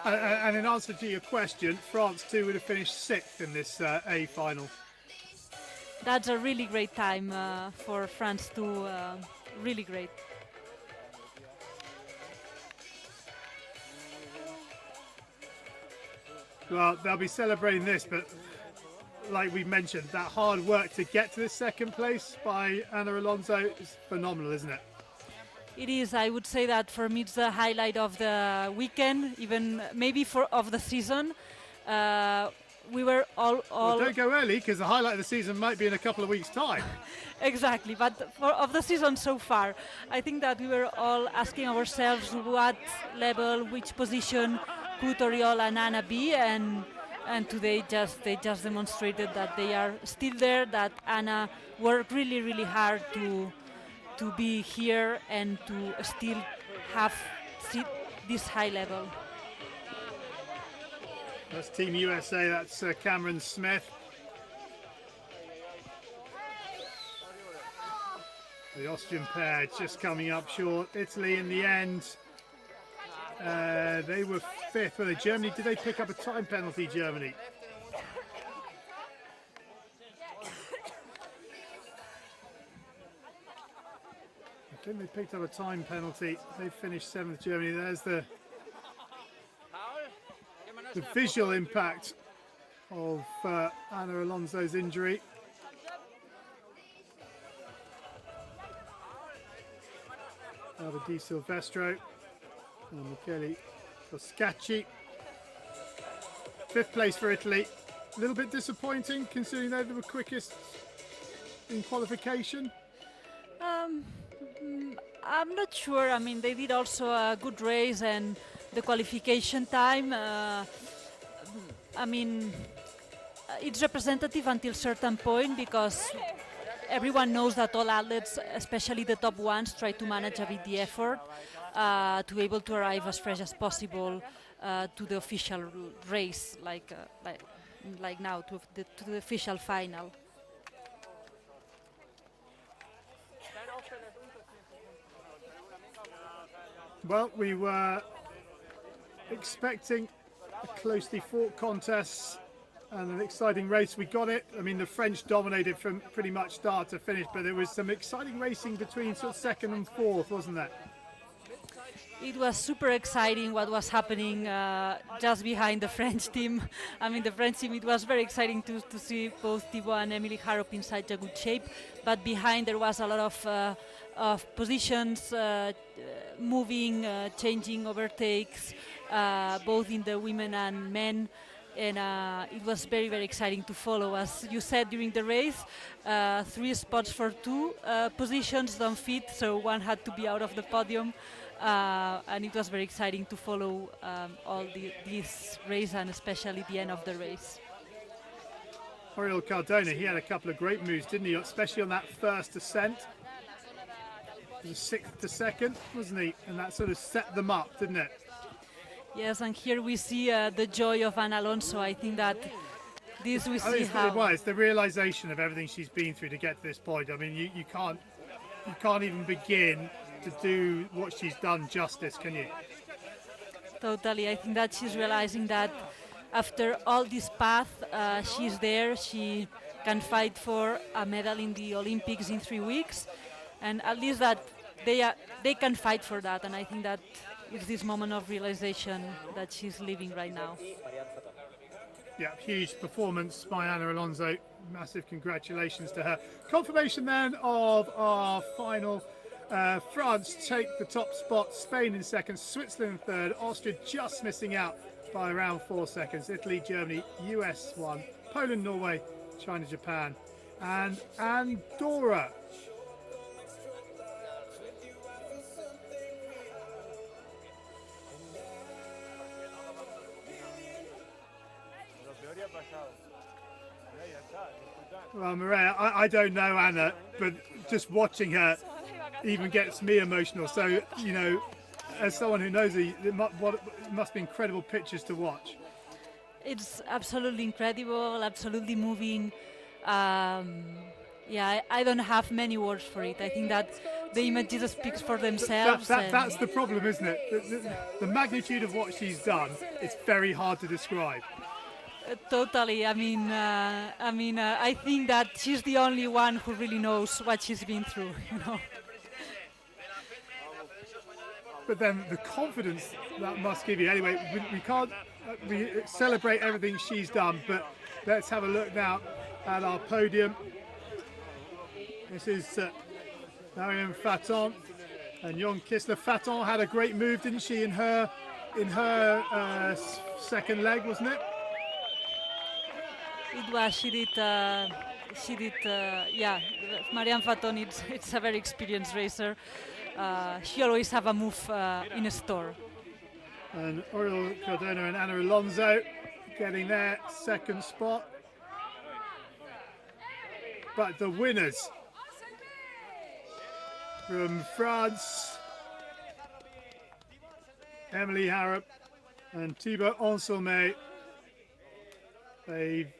And in answer to your question, France too would have finished 6th in this A final. That's a really great time for France too, really great. Well, they'll be celebrating this, but like we mentioned, that hard work to get to the second place by Ana Alonso is phenomenal, isn't it? It is. I would say that for me it's the highlight of the weekend, even maybe of the season. We were all well, don't go early, because the highlight of the season might be in a couple of weeks' time. Exactly, but of the season so far, I think that we were all asking ourselves what level, which position could Oriol and Ana be, and today they just demonstrated that they are still there, that Ana worked really, really hard to be here and to still have this high level. That's Team USA, that's Cameron Smith. The Austrian pair just coming up short. Italy in the end, they were 5th. Well, Germany, did they pick up a time penalty, Germany? I think they picked up a time penalty. They finished 7th, Germany. There's the visual impact of Ana Alonso's injury. Alba Di Silvestro and Michele Toscacci. 5th place for Italy. A little bit disappointing considering they were quickest in qualification. I'm not sure. I mean, they did also a good race, and the qualification time, I mean, it's representative until a certain point, because everyone knows that all athletes, especially the top ones, try to manage a bit the effort to be able to arrive as fresh as possible to the official race, like now, to the official final. Well, we were expecting a closely fought contest and an exciting race. We got it. I mean, the French dominated from pretty much start to finish, but there was some exciting racing between sort of second and fourth, wasn't there? It was super exciting what was happening just behind the French team. I mean, the French team, it was very exciting to see both Thibaut and Emily Harrop in such a good shape. But behind there was a lot of positions, moving, changing overtakes, both in the women and men. And it was very, very exciting to follow. As you said during the race, 3 spots for 2 positions don't fit, so one had to be out of the podium. And it was very exciting to follow this race, and especially the end of the race. Oriol Cardona, he had a couple of great moves, didn't he? Especially on that first ascent. It was 6th to 2nd, wasn't he? And that sort of set them up, didn't it? Yes, and here we see the joy of Ana Alonso. I think that this we see how... Well, it's the realisation of everything she's been through to get to this point. I mean, you can't even begin to do what she's done justice, can you? Totally. I think that she's realizing that after all this path, she's there. She can fight for a medal in the Olympics in 3 weeks, and at least that they can fight for that. And I think that it's this moment of realization that she's living right now. Yeah, huge performance by Ana Alonso. Massive congratulations to her. Confirmation then of our final. France take the top spot, Spain in second, Switzerland in third, Austria just missing out by around 4 seconds, Italy, Germany, US 1, Poland, Norway, China, Japan and Andorra. Well, Maria, I don't know Anna, but just watching her even gets me emotional. So, you know, as someone who knows it must be incredible pictures to watch. It's absolutely incredible, absolutely moving. Yeah, I don't have many words for it. I think that the images speaks for themselves. That's the problem, isn't it? The magnitude of what she's done, it's very hard to describe. Totally. I mean, I think that she's the only one who really knows what she's been through, you know. But then the confidence that must give you. Anyway, we can't celebrate everything she's done, but let's have a look now at our podium. This is Marion Faton and Jon Kistler. Faton had a great move, didn't she, in her second leg, wasn't it? It was. She did. Yeah, Marianne Faton. It's a very experienced racer. She always have a move in a store. And Oriol Cardona and Ana Alonso getting their second spot. But the winners from France, Emily Harrop and Thibaut Anselmet, they've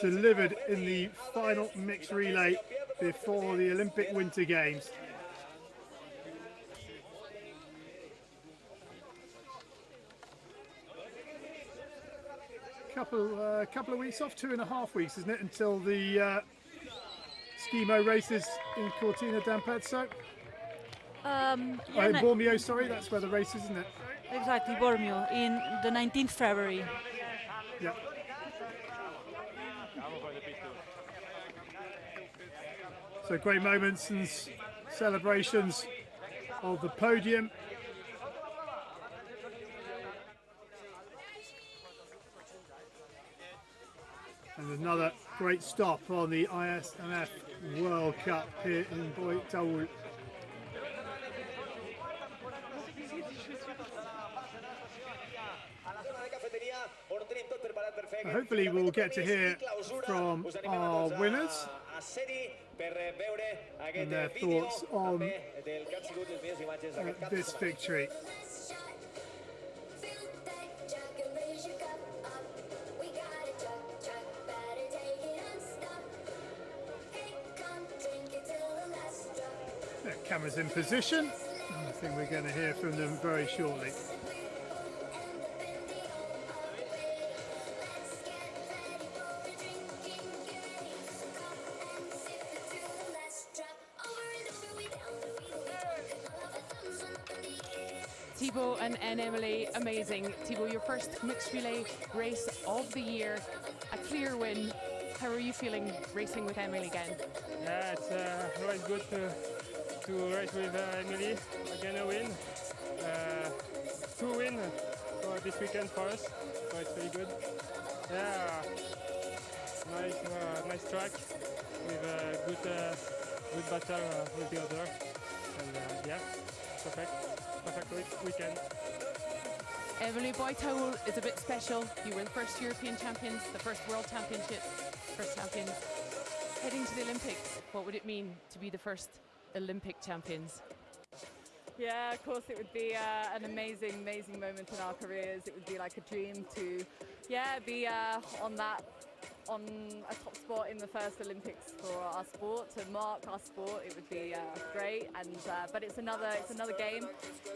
delivered in the final mixed relay before the Olympic Winter Games. Couple of weeks off, 2.5 weeks, isn't it, until the SkiMo races in Cortina d'Ampezzo? In Bormio, sorry, that's where the race is, isn't it? Exactly, Bormio, in the 19th February. Yeah. So great moments and celebrations of the podium. And another great stop on the ISMF World Cup here in Taüll. Hopefully we'll get to hear from our winners and their thoughts on this victory. Their cameras in position. I think we're going to hear from them very shortly. Thibaut and Emily, amazing. Thibaut, your first mixed relay race of the year, a clear win. How are you feeling racing with Emily again? Yeah, it's always good to race with Emily. Again, a win. 2 wins for this weekend for us, so it's very good. Yeah, nice track with a good battle with the other, and yeah, perfect weekend. Emily, Boy Taüll is a bit special. You were the first European champions, the first World Championships, first champions. Heading to the Olympics, what would it mean to be the first Olympic champions? Yeah, of course it would be an amazing moment in our careers. It would be like a dream to, be on a top spot in the first Olympics for our sport, to mark our sport. It would be great, and but it's another game.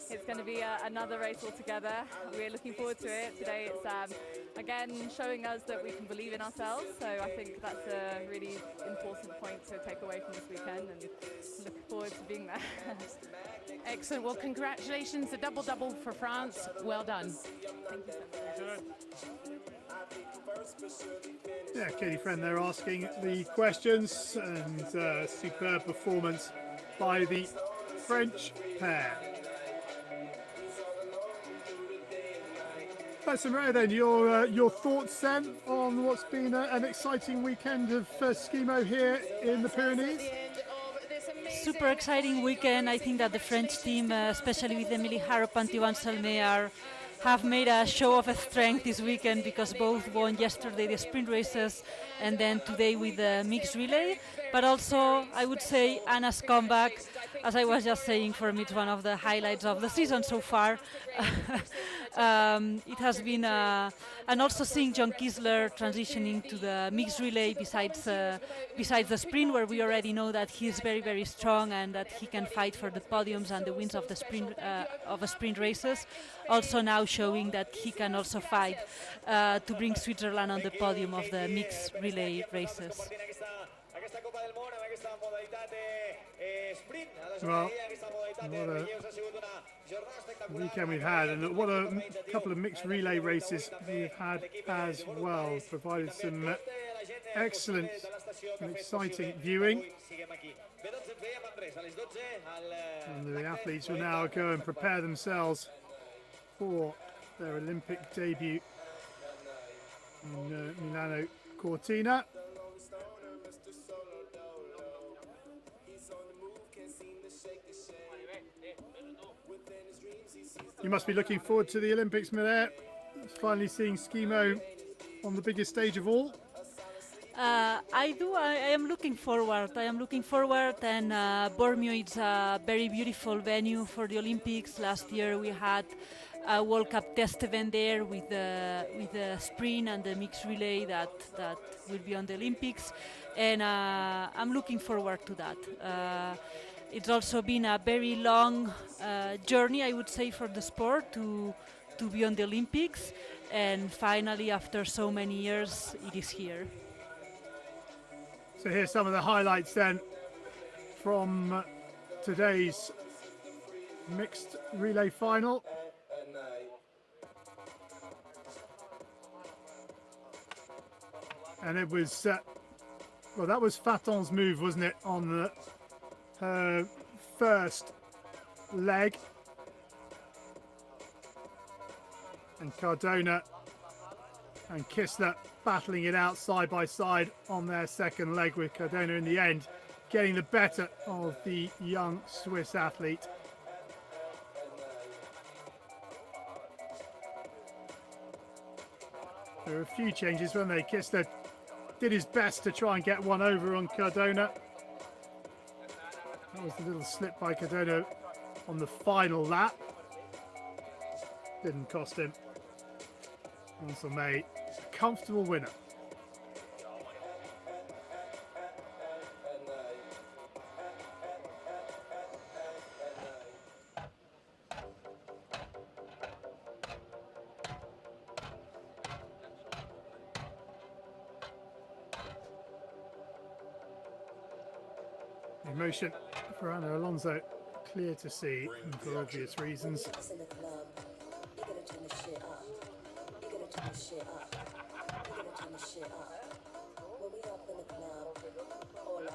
It's going to be another race altogether. We're looking forward to it. Today it's again showing us that we can believe in ourselves, so I think that's a really important point to take away from this weekend, and looking forward to being there. Excellent. Well, congratulations, a double for France. Well done. Thank you so much. Yeah, Katie Friend there asking the questions, and superb performance by the French pair. So Maria, then your thoughts then on what's been an exciting weekend of SkiMo here in the Pyrenees? Super exciting weekend. I think that the French team, especially with Emilie Harrop and Thibaut Salmet, have made a show of strength this weekend, because both won yesterday the sprint races and then today with the mixed relay. But also, I would say Anna's comeback, as I was just saying, for me it's one of the highlights of the season so far. It has been, and also seeing John Kisler transitioning to the mixed relay besides the sprint, where we already know that he's very strong and that he can fight for the podiums and the wins of the sprint races. Also now showing that he can also fight to bring Switzerland on the podium of the mixed relay races. Well, what a weekend we've had, and what a couple of mixed relay races we've had as well. Provided some excellent and exciting viewing. And the athletes will now go and prepare themselves for their Olympic debut in Milano Cortina. You must be looking forward to the Olympics, Miller. Finally seeing SkiMo on the biggest stage of all. I do. I am looking forward. and Bormio is a very beautiful venue for the Olympics. Last year we had a World Cup test event there with the sprint and the mixed relay that will be on the Olympics, and I'm looking forward to that. It's also been a very long journey, I would say, for the sport to be on the Olympics, and finally, after so many years, it is here. So here's some of the highlights then from today's mixed relay final. And it was, well, that was Faton's move, wasn't it, on her first leg. And Cardona and Kistler battling it out side by side on their second leg, with Cardona in the end getting the better of the young Swiss athlete. There were a few changes, weren't they? Kistler did his best to try and get one over on Cardona. That was a little slip by Cardona on the final lap. Didn't cost him. Also made a comfortable winner. Emotion for Ana Alonso clear to see for obvious reasons.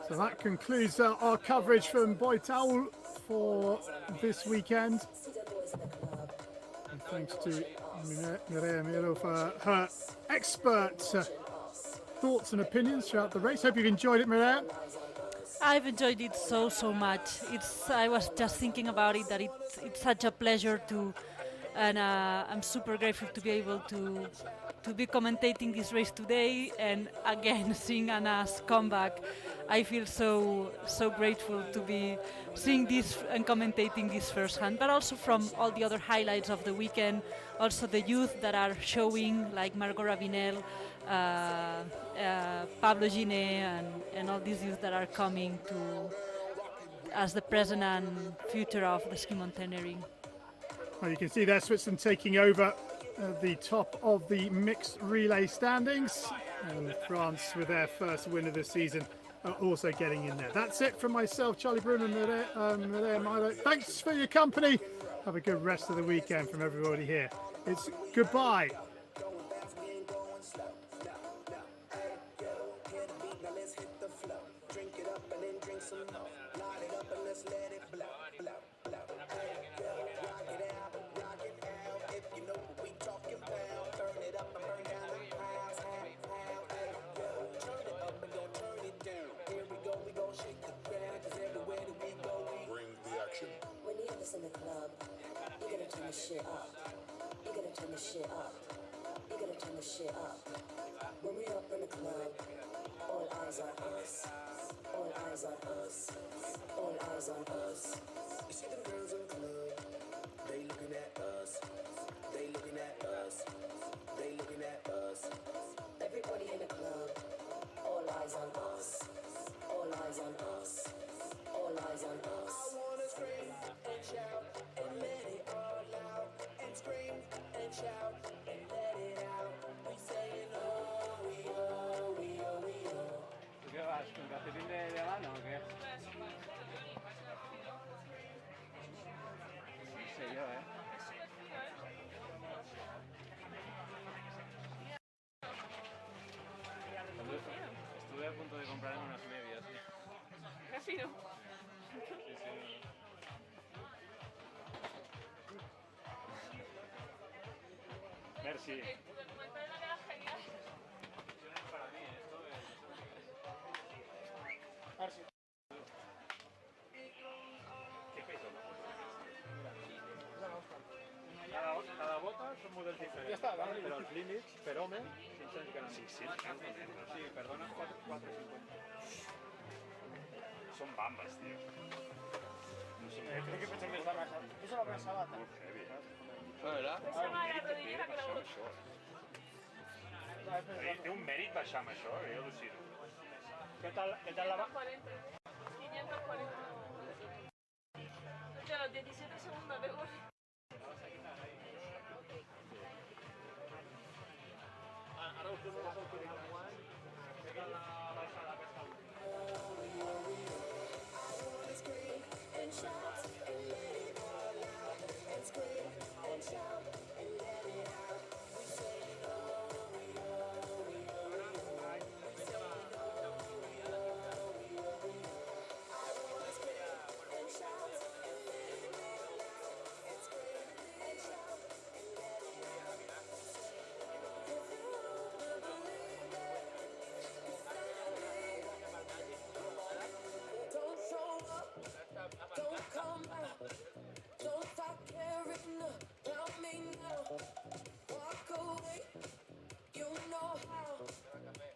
So that concludes our coverage from Taüll for this weekend. And thanks to Mireia Miro for her expert thoughts and opinions throughout the race. Hope you've enjoyed it, Mireia. I've enjoyed it so much. I was just thinking about it, that it's such a pleasure to, and I'm super grateful to be able to be commentating this race today, and again seeing Anna's comeback. I feel so grateful to be seeing this and commentating this firsthand, but also from all the other highlights of the weekend, also the youth that are showing, like Margot Ravinel, Pablo Giné, and all these youth that are coming to as the present and future of the ski mountaineering. Well, you can see there Switzerland taking over the top of the mixed relay standings, and France with their first win of the season are also getting in there. That's it from myself, Charlie Broom, and Mireia Miro. Thanks for your company. Have a good rest of the weekend from everybody here. It's goodbye. In the club, you gotta turn the shit up. You gotta turn the shit up. You gotta turn the shit up. When we up in the club, all eyes on us. All eyes on us. All eyes on us. You see them girls in the club, they looking at us. They looking at us. They looking at us. Everybody in the club, all eyes on us. All eyes on us. All eyes on us. I wanna scream and shout and let it all out. And scream and shout and let it out. We saying oh, we oh, we oh, we oh. ¿Tú qué vas? ¿Con calcetín de mano o qué? No sé yo, Estuve a punto de comprarme unas medias, sí. Casi no. Sí, sí. Merci. Para mí, esto es... Merci. ¿Qué peso? Cada bota son modelos diferentes. Ja està, però els límits per home, 500 grams. 500? Sí, perdona, 4,50. Son bambas, tío. No sé, crec que pensem més de massa. És una gran sabata. Molt heavy. ¿Verdad? Té un mèrit baixar amb això, jo al·lucino. Què tal la va? 540. De los 17 segundos de gol. Ara us dono les autoritats. La baixada aquesta. And shout and let it all out. And scream and shout and let it out. We say no, we oh, we oh, we oh. We say no, we oh, we oh, we oh. I wanna scream and shout and let it all out. And scream and shout and let it out. We say no, if you don't believe it, don't show up. Don't come out, don't stop caring about me now. Walk away, you know how.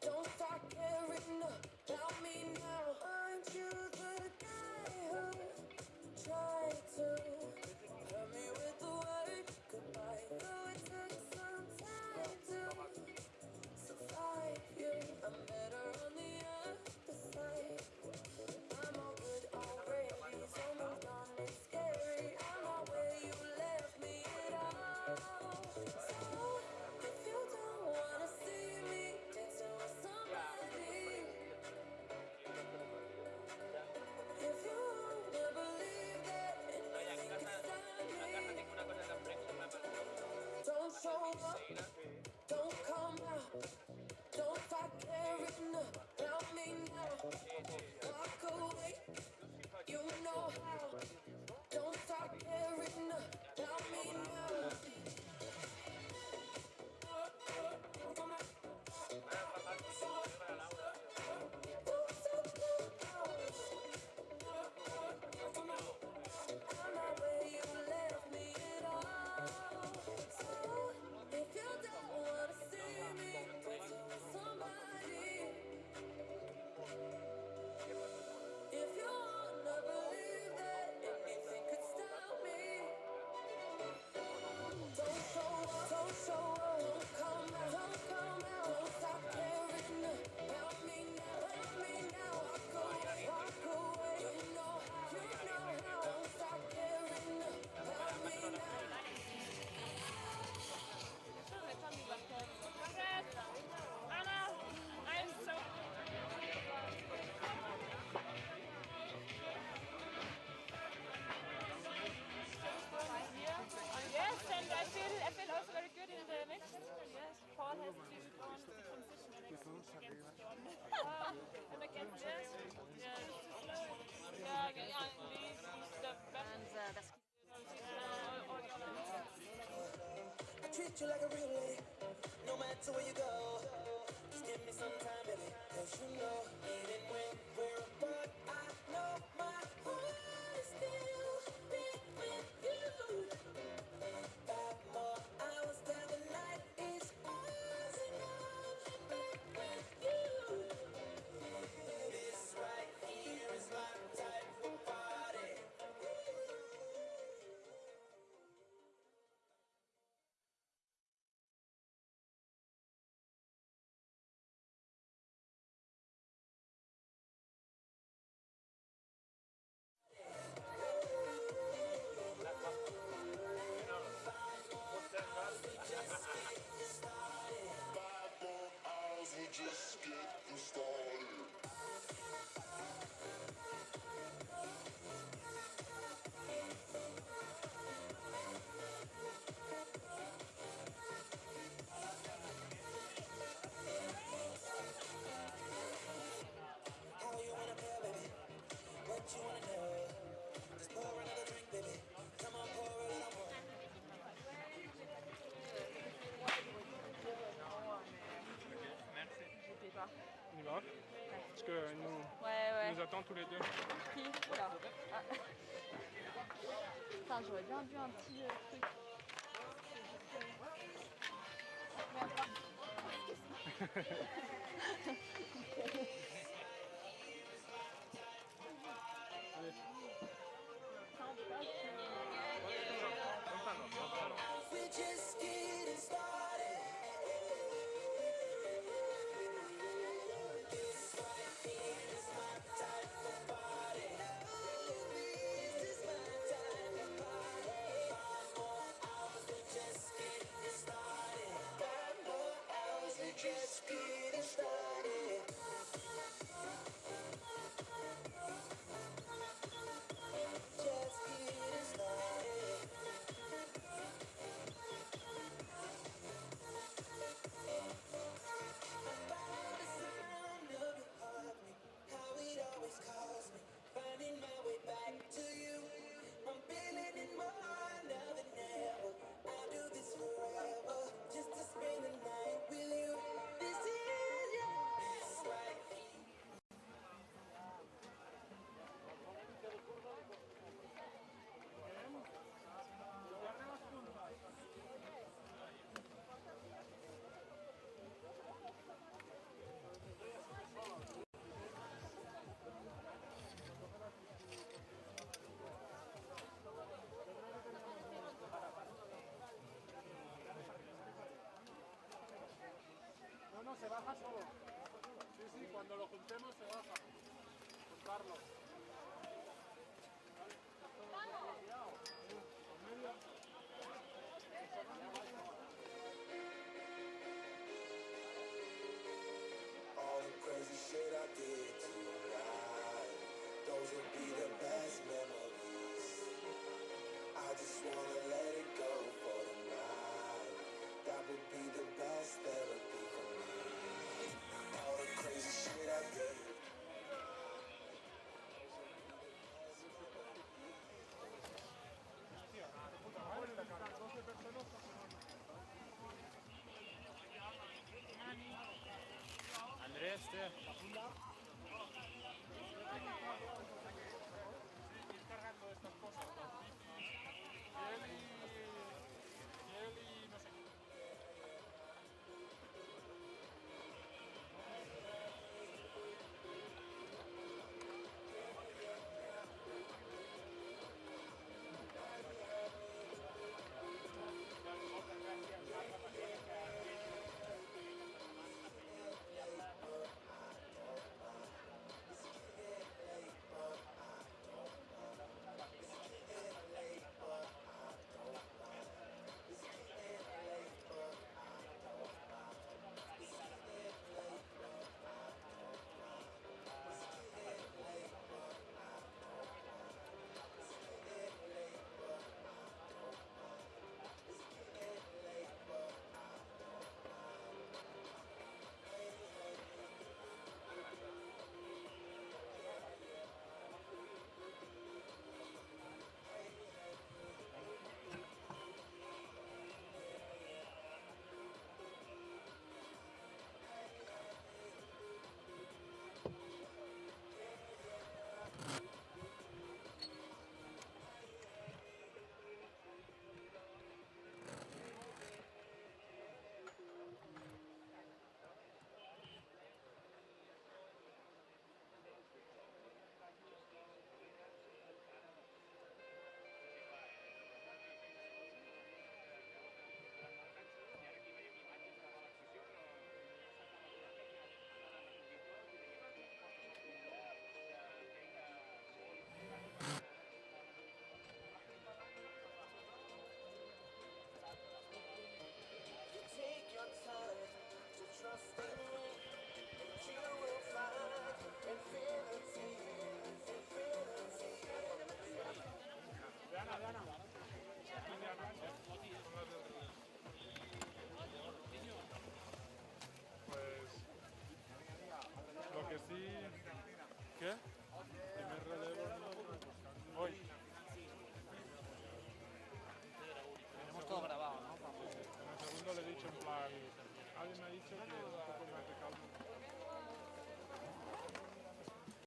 Don't stop caring about me now. Aren't you the guy who tried to hurt me with the word goodbye? Though it took some time to survive you, I'm better on the other side. I'm all good already, so moved on, it's scary. I'm not where you left me at all. So if you don't wanna see me I treat you like a real lady, no matter where you go. Just give me some time, baby, 'cause you know, even when we're apart, I know my heart is still big with you. 5 more hours till the night is ours, and I'll be back with you. This right here is my type of party. On y va? Parce que nous attend tous les deux. Qui? Oula. Ah. Putain, j'aurais bien vu un petit truc. We're just getting started. This right here is my type of party. This is my type of party. 5 more hours, we're just getting started. 5 more hours, we're just getting started. Just getting started. About the sound of your heartbeat, how it always calls me, finding my way back to you. I'm feeling it more now than ever. I'll do this forever, just to spend the night with you. This is yours, right here. No, se baja solo. Sí, sí, cuando lo juntemos se baja. Juntarlo.